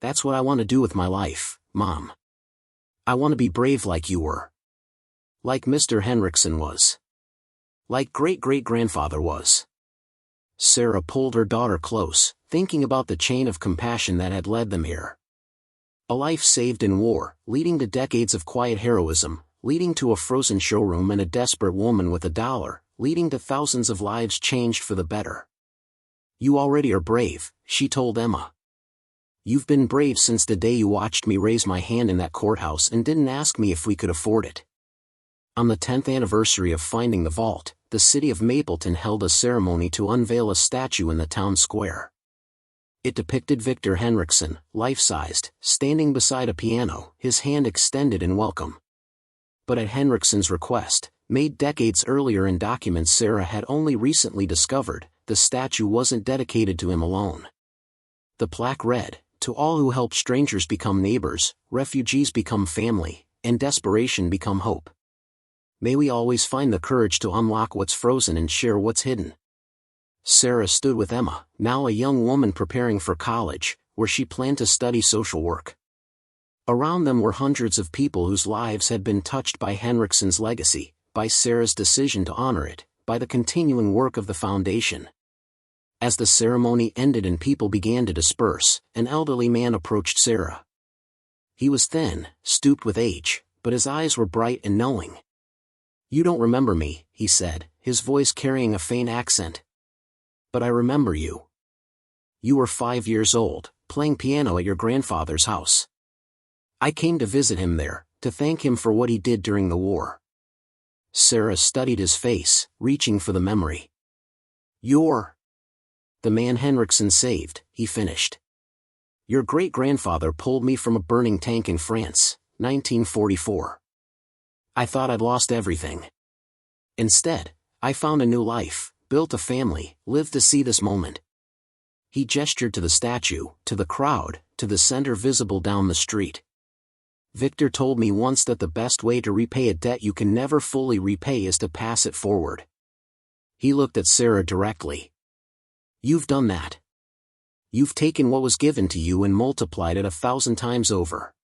That's what I want to do with my life, Mom. I want to be brave like you were. Like Mr. Henrickson was. Like great-great-grandfather was. Sarah pulled her daughter close, thinking about the chain of compassion that had led them here. A life saved in war, leading to decades of quiet heroism, leading to a frozen showroom and a desperate woman with $1, leading to thousands of lives changed for the better. You already are brave, she told Emma. You've been brave since the day you watched me raise my hand in that courthouse and didn't ask me if we could afford it. On the 10th anniversary of finding the vault, the city of Mapleton held a ceremony to unveil a statue in the town square. It depicted Victor Henrickson, life-sized, standing beside a piano, his hand extended in welcome. But at Henrickson's request, made decades earlier in documents Sarah had only recently discovered, the statue wasn't dedicated to him alone. The plaque read, "To all who help strangers become neighbors, refugees become family, and desperation become hope. May we always find the courage to unlock what's frozen and share what's hidden." Sarah stood with Emma, now a young woman preparing for college, where she planned to study social work. Around them were hundreds of people whose lives had been touched by Henrickson's legacy, by Sarah's decision to honor it, by the continuing work of the foundation. As the ceremony ended and people began to disperse, an elderly man approached Sarah. He was thin, stooped with age, but his eyes were bright and knowing. "You don't remember me," he said, his voice carrying a faint accent. "But I remember you. You were 5 years old, playing piano at your grandfather's house. I came to visit him there, to thank him for what he did during the war." Sarah studied his face, reaching for the memory. "You're the man Henrickson saved," he finished. "Your great-grandfather pulled me from a burning tank in France, 1944. I thought I'd lost everything. Instead, I found a new life, built a family, lived to see this moment." He gestured to the statue, to the crowd, to the center visible down the street. "Victor told me once that the best way to repay a debt you can never fully repay is to pass it forward." He looked at Sarah directly. "You've done that. You've taken what was given to you and multiplied it 1,000 times over."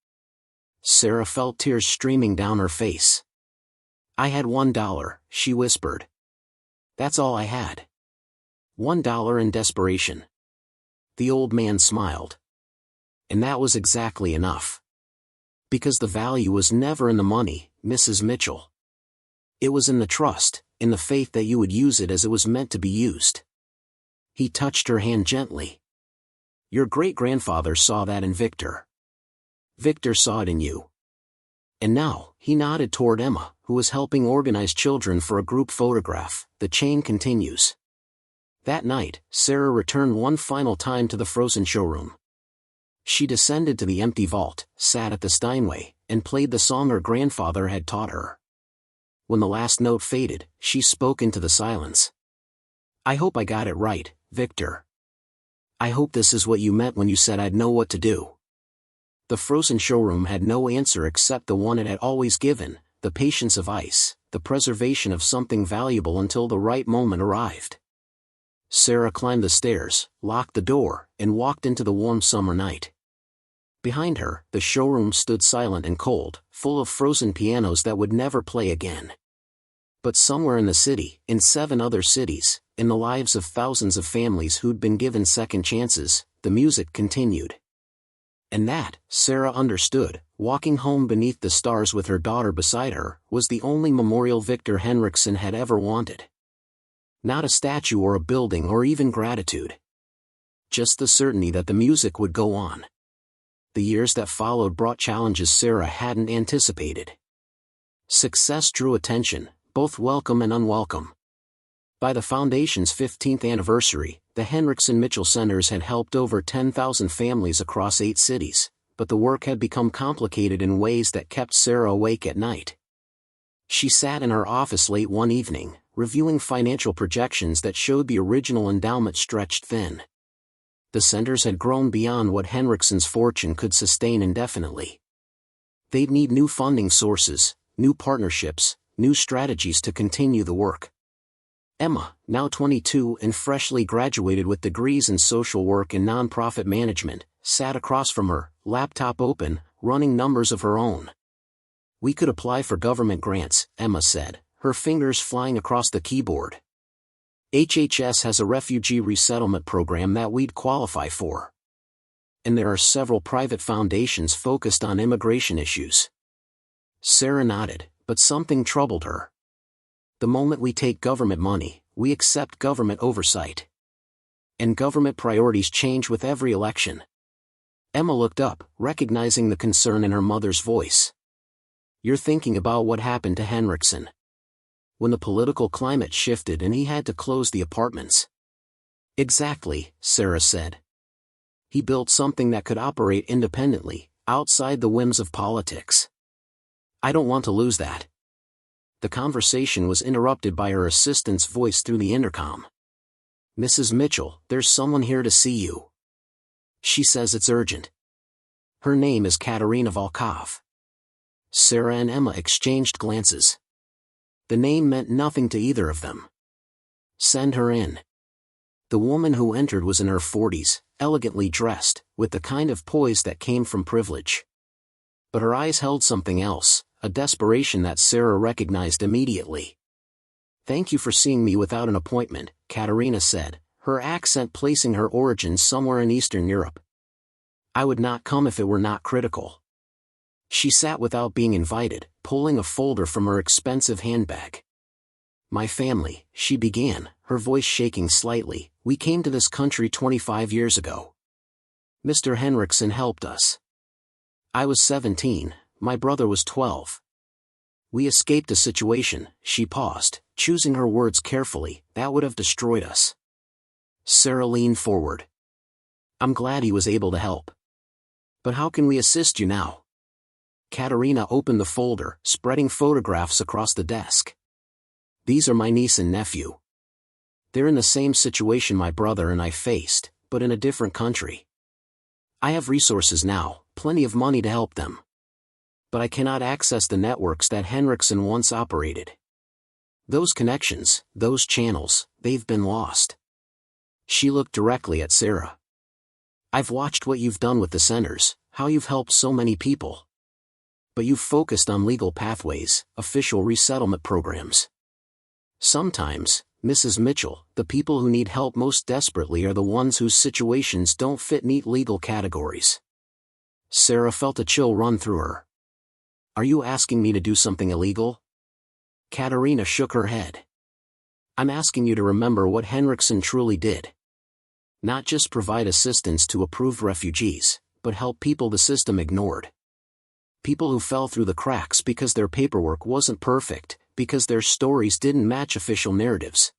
Sarah felt tears streaming down her face. "I had $1, she whispered. "That's all I had. $1 in desperation." The old man smiled. "And that was exactly enough. Because the value was never in the money, Mrs. Mitchell. It was in the trust, in the faith that you would use it as it was meant to be used." He touched her hand gently. "Your great-grandfather saw that in Victor. Victor saw it in you. And now," he nodded toward Emma, who was helping organize children for a group photograph, "the chain continues." That night, Sarah returned one final time to the frozen showroom. She descended to the empty vault, sat at the Steinway, and played the song her grandfather had taught her. When the last note faded, she spoke into the silence. "I hope I got it right, Victor. I hope this is what you meant when you said I'd know what to do." The frozen showroom had no answer except the one it had always given, the patience of ice, the preservation of something valuable until the right moment arrived. Sarah climbed the stairs, locked the door, and walked into the warm summer night. Behind her, the showroom stood silent and cold, full of frozen pianos that would never play again. But somewhere in the city, in 7 other cities, in the lives of thousands of families who'd been given second chances, the music continued. And that, Sarah understood, walking home beneath the stars with her daughter beside her, was the only memorial Victor Henrickson had ever wanted. Not a statue or a building or even gratitude. Just the certainty that the music would go on. The years that followed brought challenges Sarah hadn't anticipated. Success drew attention, both welcome and unwelcome. By the Foundation's 15th anniversary, the Henrickson Mitchell Centers had helped over 10,000 families across 8 cities, but the work had become complicated in ways that kept Sarah awake at night. She sat in her office late one evening, reviewing financial projections that showed the original endowment stretched thin. The centers had grown beyond what Henrickson's fortune could sustain indefinitely. They'd need new funding sources, new partnerships, new strategies to continue the work. Emma, now 22 and freshly graduated with degrees in social work and nonprofit management, sat across from her, laptop open, running numbers of her own. "We could apply for government grants," Emma said, her fingers flying across the keyboard. "HHS has a refugee resettlement program that we'd qualify for. And there are several private foundations focused on immigration issues." Sarah nodded, but something troubled her. "The moment we take government money, we accept government oversight. And government priorities change with every election." Emma looked up, recognizing the concern in her mother's voice. "You're thinking about what happened to Henrickson. When the political climate shifted and he had to close the apartments." "Exactly," Sarah said. He built something that could operate independently, outside the whims of politics. I don't want to lose that. The conversation was interrupted by her assistant's voice through the intercom. Mrs. Mitchell, there's someone here to see you. She says it's urgent. Her name is Katerina Volkov. Sarah and Emma exchanged glances. The name meant nothing to either of them. Send her in. The woman who entered was in her 40s, elegantly dressed, with the kind of poise that came from privilege. But her eyes held something else, a desperation that Sarah recognized immediately. Thank you for seeing me without an appointment, Katerina said, her accent placing her origins somewhere in Eastern Europe. I would not come if it were not critical. She sat without being invited, pulling a folder from her expensive handbag. My family, she began, her voice shaking slightly, we came to this country 25 years ago. Mr. Henrickson helped us. I was 17, my brother was 12. We escaped a situation, she paused, choosing her words carefully, that would have destroyed us. Sarah leaned forward. I'm glad he was able to help. But how can we assist you now? Katerina opened the folder, spreading photographs across the desk. These are my niece and nephew. They're in the same situation my brother and I faced, but in a different country. I have resources now, plenty of money to help them. But I cannot access the networks that Henrickson once operated. Those connections, those channels, they've been lost. She looked directly at Sarah. I've watched what you've done with the centers, how you've helped so many people. But you've focused on legal pathways, official resettlement programs. Sometimes, Mrs. Mitchell, the people who need help most desperately are the ones whose situations don't fit neat legal categories. Sarah felt a chill run through her. Are you asking me to do something illegal? Katerina shook her head. I'm asking you to remember what Henrickson truly did. Not just provide assistance to approved refugees, but help people the system ignored. People who fell through the cracks because their paperwork wasn't perfect, because their stories didn't match official narratives.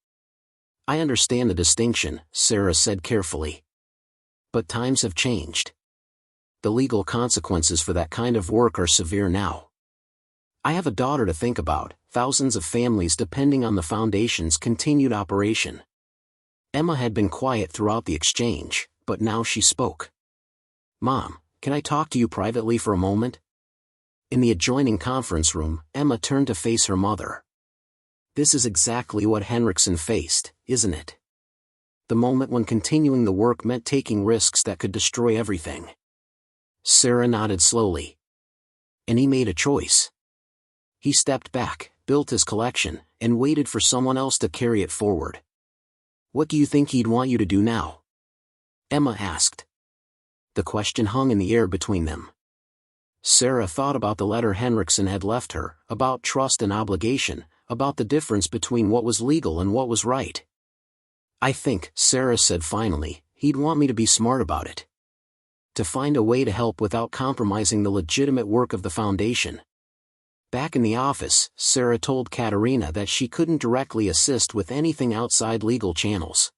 I understand the distinction, Sarah said carefully. But times have changed. The legal consequences for that kind of work are severe now. I have a daughter to think about, thousands of families depending on the Foundation's continued operation. Emma had been quiet throughout the exchange, but now she spoke. Mom, can I talk to you privately for a moment? In the adjoining conference room, Emma turned to face her mother. This is exactly what Henrickson faced, isn't it? The moment when continuing the work meant taking risks that could destroy everything. Sarah nodded slowly. And he made a choice. He stepped back, built his collection, and waited for someone else to carry it forward. What do you think he'd want you to do now? Emma asked. The question hung in the air between them. Sarah thought about the letter Henrickson had left her, about trust and obligation, about the difference between what was legal and what was right. I think, Sarah said finally, he'd want me to be smart about it. To find a way to help without compromising the legitimate work of the Foundation. Back in the office, Sarah told Katerina that she couldn't directly assist with anything outside legal channels.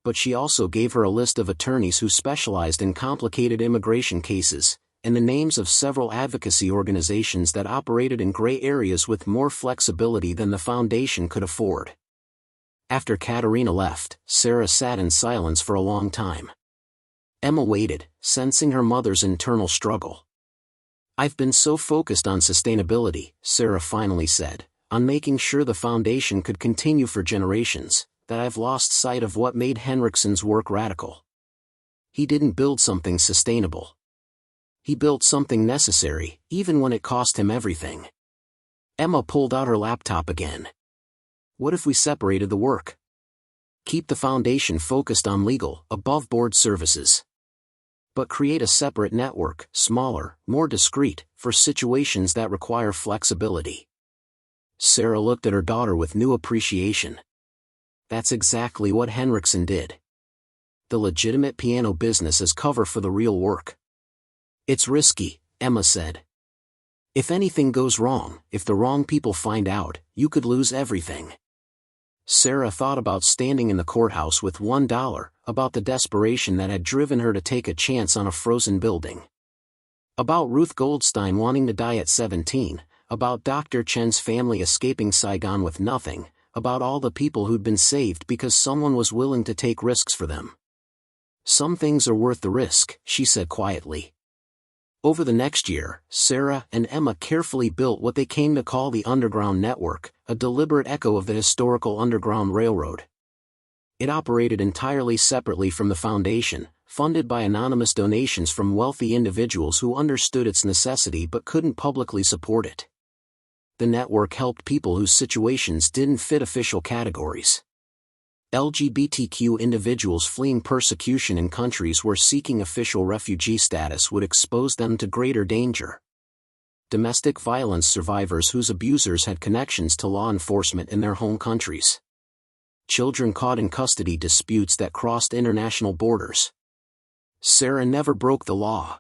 But she also gave her a list of attorneys who specialized in complicated immigration cases, and the names of several advocacy organizations that operated in gray areas with more flexibility than the Foundation could afford. After Katerina left, Sarah sat in silence for a long time. Emma waited, sensing her mother's internal struggle. I've been so focused on sustainability, Sarah finally said, on making sure the Foundation could continue for generations, that I've lost sight of what made Henrickson's work radical. He didn't build something sustainable. He built something necessary, even when it cost him everything. Emma pulled out her laptop again. What if we separated the work? Keep the Foundation focused on legal, above-board services. But create a separate network, smaller, more discreet, for situations that require flexibility. Sarah looked at her daughter with new appreciation. That's exactly what Henrickson did. The legitimate piano business as cover for the real work. It's risky, Emma said. If anything goes wrong, if the wrong people find out, you could lose everything. Sarah thought about standing in the courthouse with $1, about the desperation that had driven her to take a chance on a frozen building. About Ruth Goldstein wanting to die at 17, about Dr. Chen's family escaping Saigon with nothing, about all the people who'd been saved because someone was willing to take risks for them. "Some things are worth the risk," she said quietly. Over the next year, Sarah and Emma carefully built what they came to call the Underground Network, a deliberate echo of the historical Underground Railroad. It operated entirely separately from the foundation, funded by anonymous donations from wealthy individuals who understood its necessity but couldn't publicly support it. The network helped people whose situations didn't fit official categories. LGBTQ individuals fleeing persecution in countries where seeking official refugee status would expose them to greater danger. Domestic violence survivors whose abusers had connections to law enforcement in their home countries. Children caught in custody disputes that crossed international borders. Sarah never broke the law.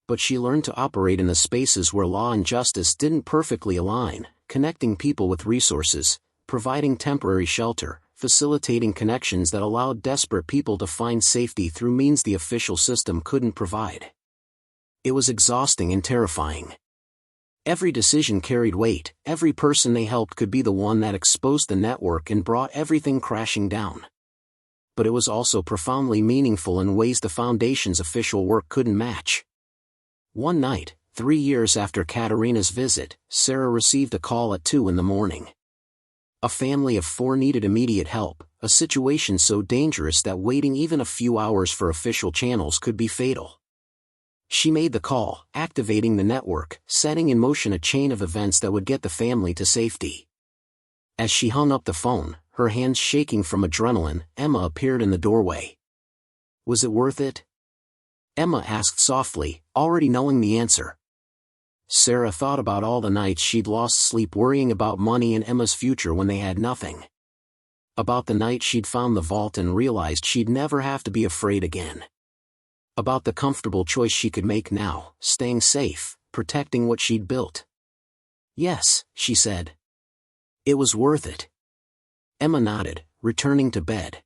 But she learned to operate in the spaces where law and justice didn't perfectly align, connecting people with resources, providing temporary shelter, facilitating connections that allowed desperate people to find safety through means the official system couldn't provide. It was exhausting and terrifying. Every decision carried weight, every person they helped could be the one that exposed the network and brought everything crashing down. But it was also profoundly meaningful in ways the Foundation's official work couldn't match. One night, 3 years after Katerina's visit, Sarah received a call at 2 in the morning. A family of 4 needed immediate help, a situation so dangerous that waiting even a few hours for official channels could be fatal. She made the call, activating the network, setting in motion a chain of events that would get the family to safety. As she hung up the phone, her hands shaking from adrenaline, Emma appeared in the doorway. "Was it worth it?" Emma asked softly, already knowing the answer. Sarah thought about all the nights she'd lost sleep worrying about money and Emma's future when they had nothing. About the night she'd found the vault and realized she'd never have to be afraid again. About the comfortable choice she could make now, staying safe, protecting what she'd built. "Yes," she said. "It was worth it." Emma nodded, returning to bed.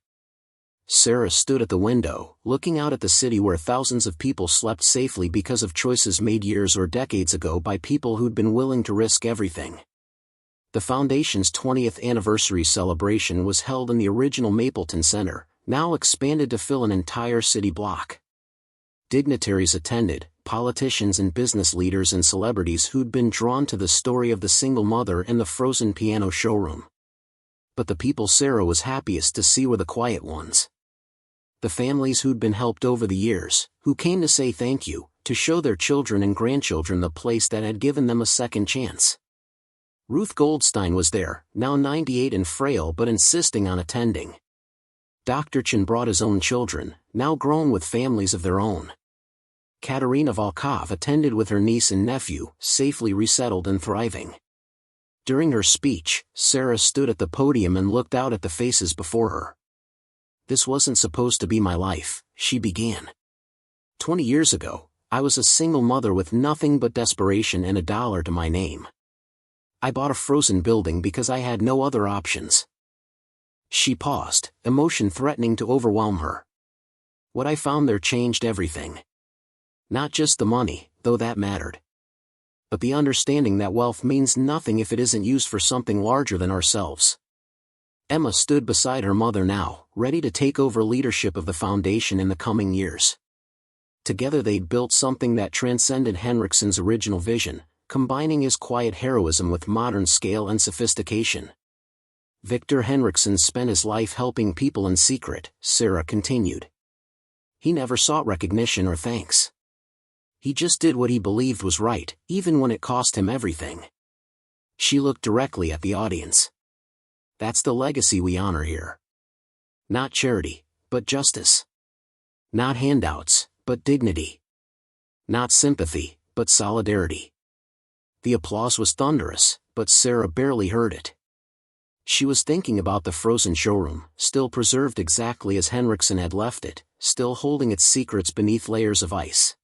Sarah stood at the window, looking out at the city where thousands of people slept safely because of choices made years or decades ago by people who'd been willing to risk everything. The Foundation's 20th anniversary celebration was held in the original Mapleton Center, now expanded to fill an entire city block. Dignitaries attended, politicians and business leaders and celebrities who'd been drawn to the story of the single mother in the frozen piano showroom. But the people Sarah was happiest to see were the quiet ones. The families who'd been helped over the years, who came to say thank you, to show their children and grandchildren the place that had given them a second chance. Ruth Goldstein was there, now 98 and frail but insisting on attending. Dr. Chen brought his own children, now grown with families of their own. Katerina Volkov attended with her niece and nephew, safely resettled and thriving. During her speech, Sarah stood at the podium and looked out at the faces before her. "This wasn't supposed to be my life," she began. 20 years ago, I was a single mother with nothing but desperation and $1 to my name. I bought a frozen building because I had no other options." She paused, emotion threatening to overwhelm her. "What I found there changed everything. Not just the money, though that mattered. But the understanding that wealth means nothing if it isn't used for something larger than ourselves." Emma stood beside her mother now, ready to take over leadership of the Foundation in the coming years. Together they'd built something that transcended Henrickson's original vision, combining his quiet heroism with modern scale and sophistication. "Victor Henrickson spent his life helping people in secret," Sarah continued. "He never sought recognition or thanks. He just did what he believed was right, even when it cost him everything." She looked directly at the audience. "That's the legacy we honor here. Not charity, but justice. Not handouts, but dignity. Not sympathy, but solidarity." The applause was thunderous, but Sarah barely heard it. She was thinking about the frozen showroom, still preserved exactly as Henrickson had left it, still holding its secrets beneath layers of ice.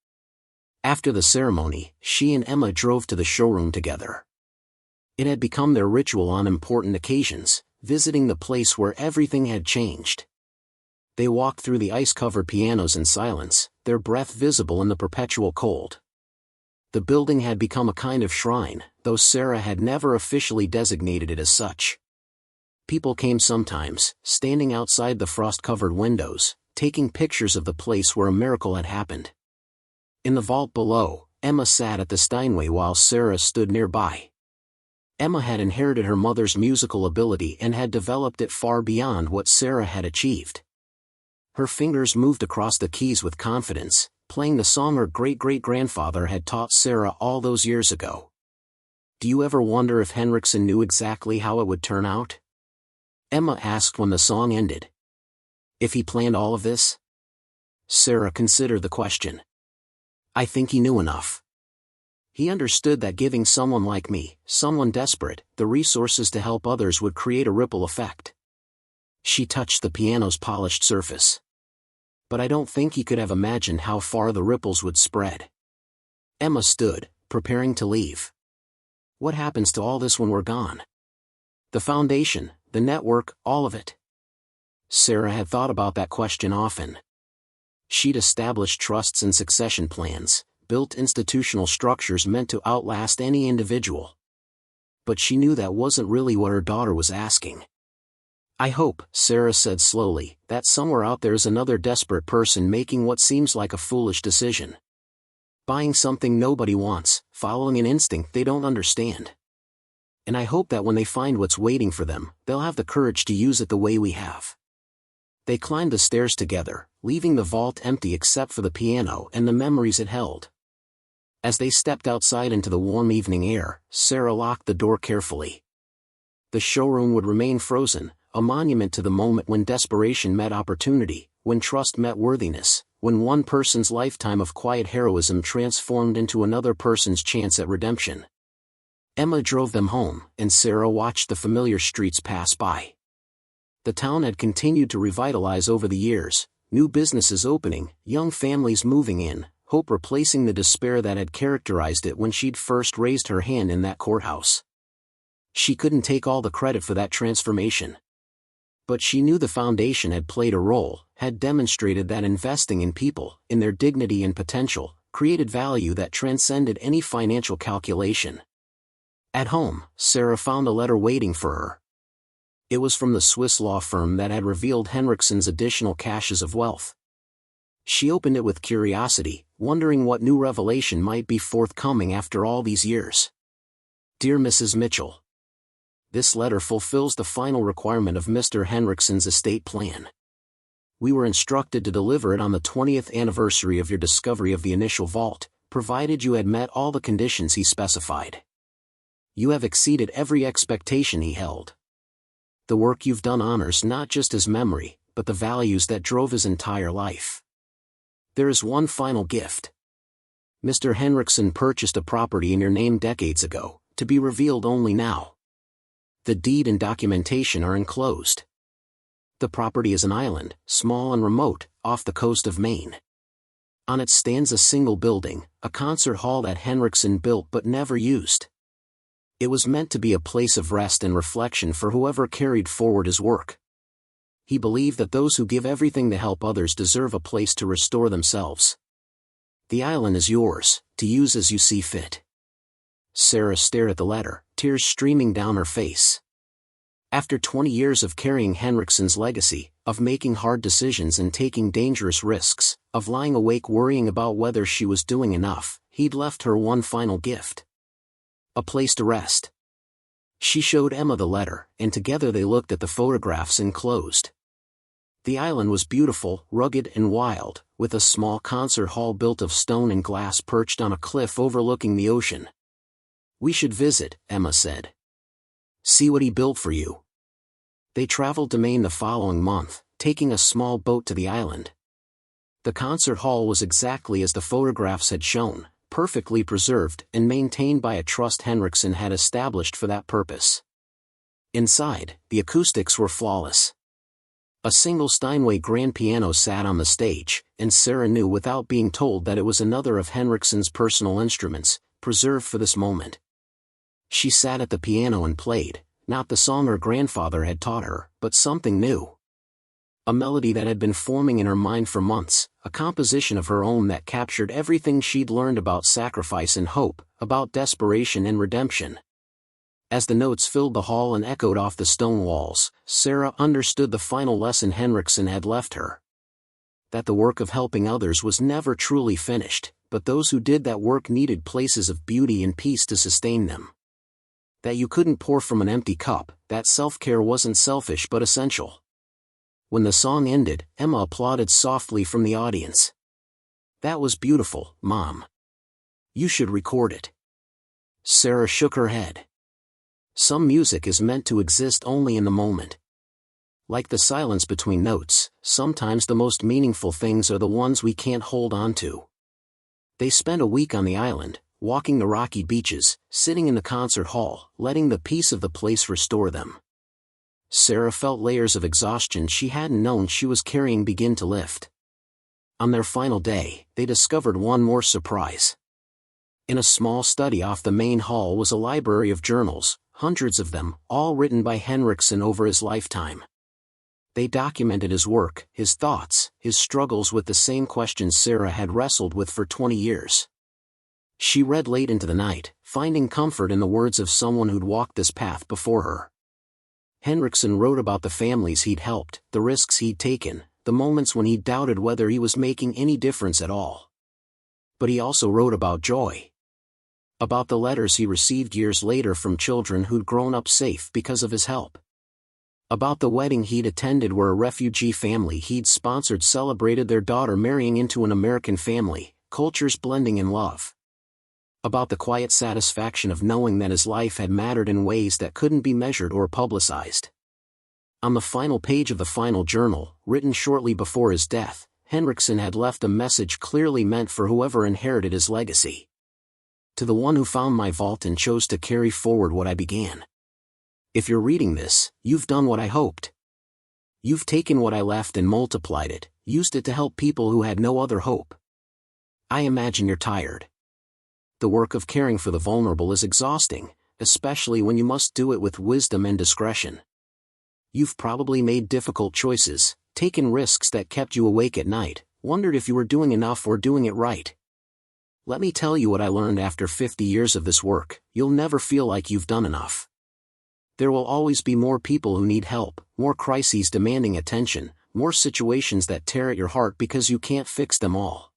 After the ceremony, she and Emma drove to the showroom together. It had become their ritual on important occasions, visiting the place where everything had changed. They walked through the ice-covered pianos in silence, their breath visible in the perpetual cold. The building had become a kind of shrine, though Sarah had never officially designated it as such. People came sometimes, standing outside the frost-covered windows, taking pictures of the place where a miracle had happened. In the vault below, Emma sat at the Steinway while Sarah stood nearby. Emma had inherited her mother's musical ability and had developed it far beyond what Sarah had achieved. Her fingers moved across the keys with confidence, playing the song her great-great-grandfather had taught Sarah all those years ago. Do you ever wonder if Henrickson knew exactly how it would turn out? Emma asked when the song ended. If he planned all of this? Sarah considered the question. I think he knew enough. He understood that giving someone like me, someone desperate, the resources to help others would create a ripple effect. She touched the piano's polished surface. But I don't think he could have imagined how far the ripples would spread. Emma stood, preparing to leave. What happens to all this when we're gone? The foundation, the network, all of it. Sarah had thought about that question often. She'd established trusts and succession plans, built institutional structures meant to outlast any individual. But she knew that wasn't really what her daughter was asking. I hope, Sarah said slowly, that somewhere out there's another desperate person making what seems like a foolish decision. Buying something nobody wants, following an instinct they don't understand. And I hope that when they find what's waiting for them, they'll have the courage to use it the way we have. They climbed the stairs together, leaving the vault empty except for the piano and the memories it held. As they stepped outside into the warm evening air, Sarah locked the door carefully. The showroom would remain frozen, a monument to the moment when desperation met opportunity, when trust met worthiness, when one person's lifetime of quiet heroism transformed into another person's chance at redemption. Emma drove them home, and Sarah watched the familiar streets pass by. The town had continued to revitalize over the years, new businesses opening, young families moving in, hope replacing the despair that had characterized it when she'd first raised her hand in that courthouse. She couldn't take all the credit for that transformation. But she knew the foundation had played a role, had demonstrated that investing in people, in their dignity and potential, created value that transcended any financial calculation. At home, Sarah found a letter waiting for her. It was from the Swiss law firm that had revealed Henrickson's additional caches of wealth. She opened it with curiosity, wondering what new revelation might be forthcoming after all these years. Dear Mrs. Mitchell. This letter fulfills the final requirement of Mr. Henrickson's estate plan. We were instructed to deliver it on the 20th anniversary of your discovery of the initial vault, provided you had met all the conditions he specified. You have exceeded every expectation he held. The work you've done honors not just his memory, but the values that drove his entire life. There is one final gift. Mr. Henrickson purchased a property in your name decades ago, to be revealed only now. The deed and documentation are enclosed. The property is an island, small and remote, off the coast of Maine. On it stands a single building, a concert hall that Henrickson built but never used. It was meant to be a place of rest and reflection for whoever carried forward his work. He believed that those who give everything to help others deserve a place to restore themselves. The island is yours, to use as you see fit. Sarah stared at the letter, tears streaming down her face. After 20 years of carrying Henrickson's legacy, of making hard decisions and taking dangerous risks, of lying awake worrying about whether she was doing enough, he'd left her one final gift. A place to rest. She showed Emma the letter, and together they looked at the photographs enclosed. The island was beautiful, rugged and wild, with a small concert hall built of stone and glass perched on a cliff overlooking the ocean. We should visit, Emma said. See what he built for you. They traveled to Maine the following month, taking a small boat to the island. The concert hall was exactly as the photographs had shown, perfectly preserved and maintained by a trust Henrickson had established for that purpose. Inside, the acoustics were flawless. A single Steinway grand piano sat on the stage, and Sarah knew without being told that it was another of Henrickson's personal instruments, preserved for this moment. She sat at the piano and played, not the song her grandfather had taught her, but something new. A melody that had been forming in her mind for months, a composition of her own that captured everything she'd learned about sacrifice and hope, about desperation and redemption. As the notes filled the hall and echoed off the stone walls, Sarah understood the final lesson Henrickson had left her. That the work of helping others was never truly finished, but those who did that work needed places of beauty and peace to sustain them. That you couldn't pour from an empty cup, that self-care wasn't selfish but essential. When the song ended, Emma applauded softly from the audience. "That was beautiful, Mom. You should record it." Sarah shook her head. Some music is meant to exist only in the moment. Like the silence between notes, sometimes the most meaningful things are the ones we can't hold on to. They spent a week on the island, walking the rocky beaches, sitting in the concert hall, letting the peace of the place restore them. Sarah felt layers of exhaustion she hadn't known she was carrying begin to lift. On their final day, they discovered one more surprise. In a small study off the main hall was a library of journals, hundreds of them, all written by Henrickson over his lifetime. They documented his work, his thoughts, his struggles with the same questions Sarah had wrestled with for 20 years. She read late into the night, finding comfort in the words of someone who'd walked this path before her. Henrickson wrote about the families he'd helped, the risks he'd taken, the moments when he doubted whether he was making any difference at all. But he also wrote about joy. About the letters he received years later from children who'd grown up safe because of his help. About the wedding he'd attended where a refugee family he'd sponsored celebrated their daughter marrying into an American family, cultures blending in love. About the quiet satisfaction of knowing that his life had mattered in ways that couldn't be measured or publicized. On the final page of the final journal, written shortly before his death, Henrickson had left a message clearly meant for whoever inherited his legacy. To the one who found my vault and chose to carry forward what I began. If you're reading this, you've done what I hoped. You've taken what I left and multiplied it, used it to help people who had no other hope. I imagine you're tired. The work of caring for the vulnerable is exhausting, especially when you must do it with wisdom and discretion. You've probably made difficult choices, taken risks that kept you awake at night, wondered if you were doing enough or doing it right. Let me tell you what I learned after 50 years of this work: you'll never feel like you've done enough. There will always be more people who need help, more crises demanding attention, more situations that tear at your heart because you can't fix them all.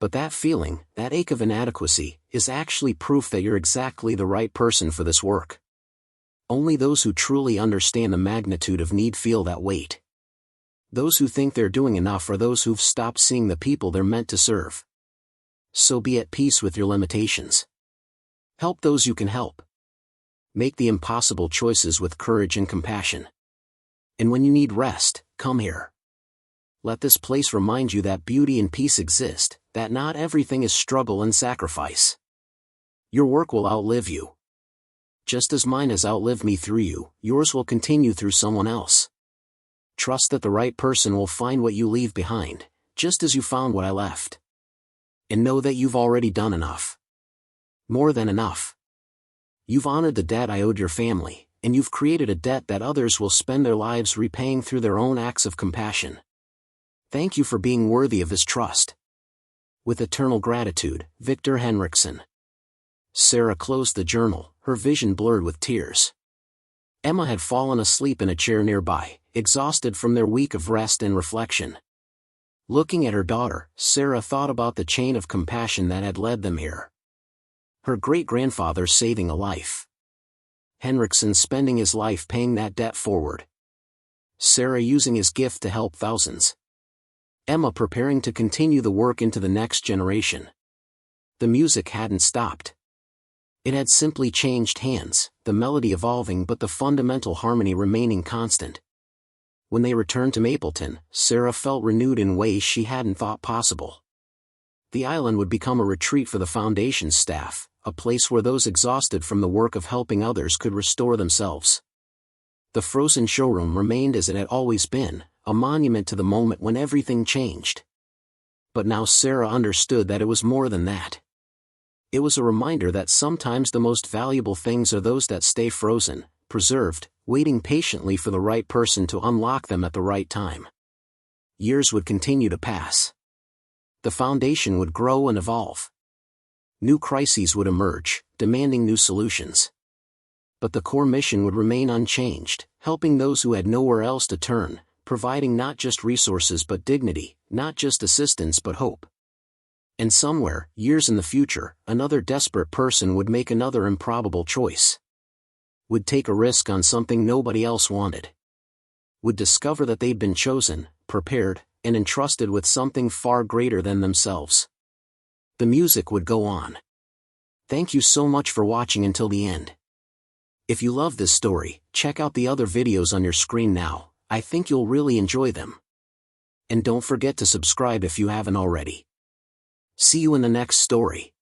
But that feeling, that ache of inadequacy, is actually proof that you're exactly the right person for this work. Only those who truly understand the magnitude of need feel that weight. Those who think they're doing enough are those who've stopped seeing the people they're meant to serve. So be at peace with your limitations. Help those you can help. Make the impossible choices with courage and compassion. And when you need rest, come here. Let this place remind you that beauty and peace exist, that not everything is struggle and sacrifice. Your work will outlive you. Just as mine has outlived me through you, yours will continue through someone else. Trust that the right person will find what you leave behind, just as you found what I left. And know that you've already done enough. More than enough. You've honored the debt I owed your family, and you've created a debt that others will spend their lives repaying through their own acts of compassion. Thank you for being worthy of his trust. With eternal gratitude, Victor Henrickson. Sarah closed the journal, her vision blurred with tears. Emma had fallen asleep in a chair nearby, exhausted from their week of rest and reflection. Looking at her daughter, Sarah thought about the chain of compassion that had led them here. Her great-grandfather saving a life. Henrickson spending his life paying that debt forward. Sarah using his gift to help thousands. Emma preparing to continue the work into the next generation. The music hadn't stopped. It had simply changed hands, the melody evolving but the fundamental harmony remaining constant. When they returned to Mapleton, Sarah felt renewed in ways she hadn't thought possible. The island would become a retreat for the Foundation's staff, a place where those exhausted from the work of helping others could restore themselves. The frozen showroom remained as it had always been, a monument to the moment when everything changed. But now Sarah understood that it was more than that. It was a reminder that sometimes the most valuable things are those that stay frozen, preserved, waiting patiently for the right person to unlock them at the right time. Years would continue to pass. The foundation would grow and evolve. New crises would emerge, demanding new solutions. But the core mission would remain unchanged, helping those who had nowhere else to turn, providing not just resources but dignity, not just assistance but hope. And somewhere, years in the future, another desperate person would make another improbable choice. Would take a risk on something nobody else wanted. Would discover that they'd been chosen, prepared, and entrusted with something far greater than themselves. The music would go on. Thank you so much for watching until the end. If you love this story, check out the other videos on your screen now. I think you'll really enjoy them. And don't forget to subscribe if you haven't already. See you in the next story.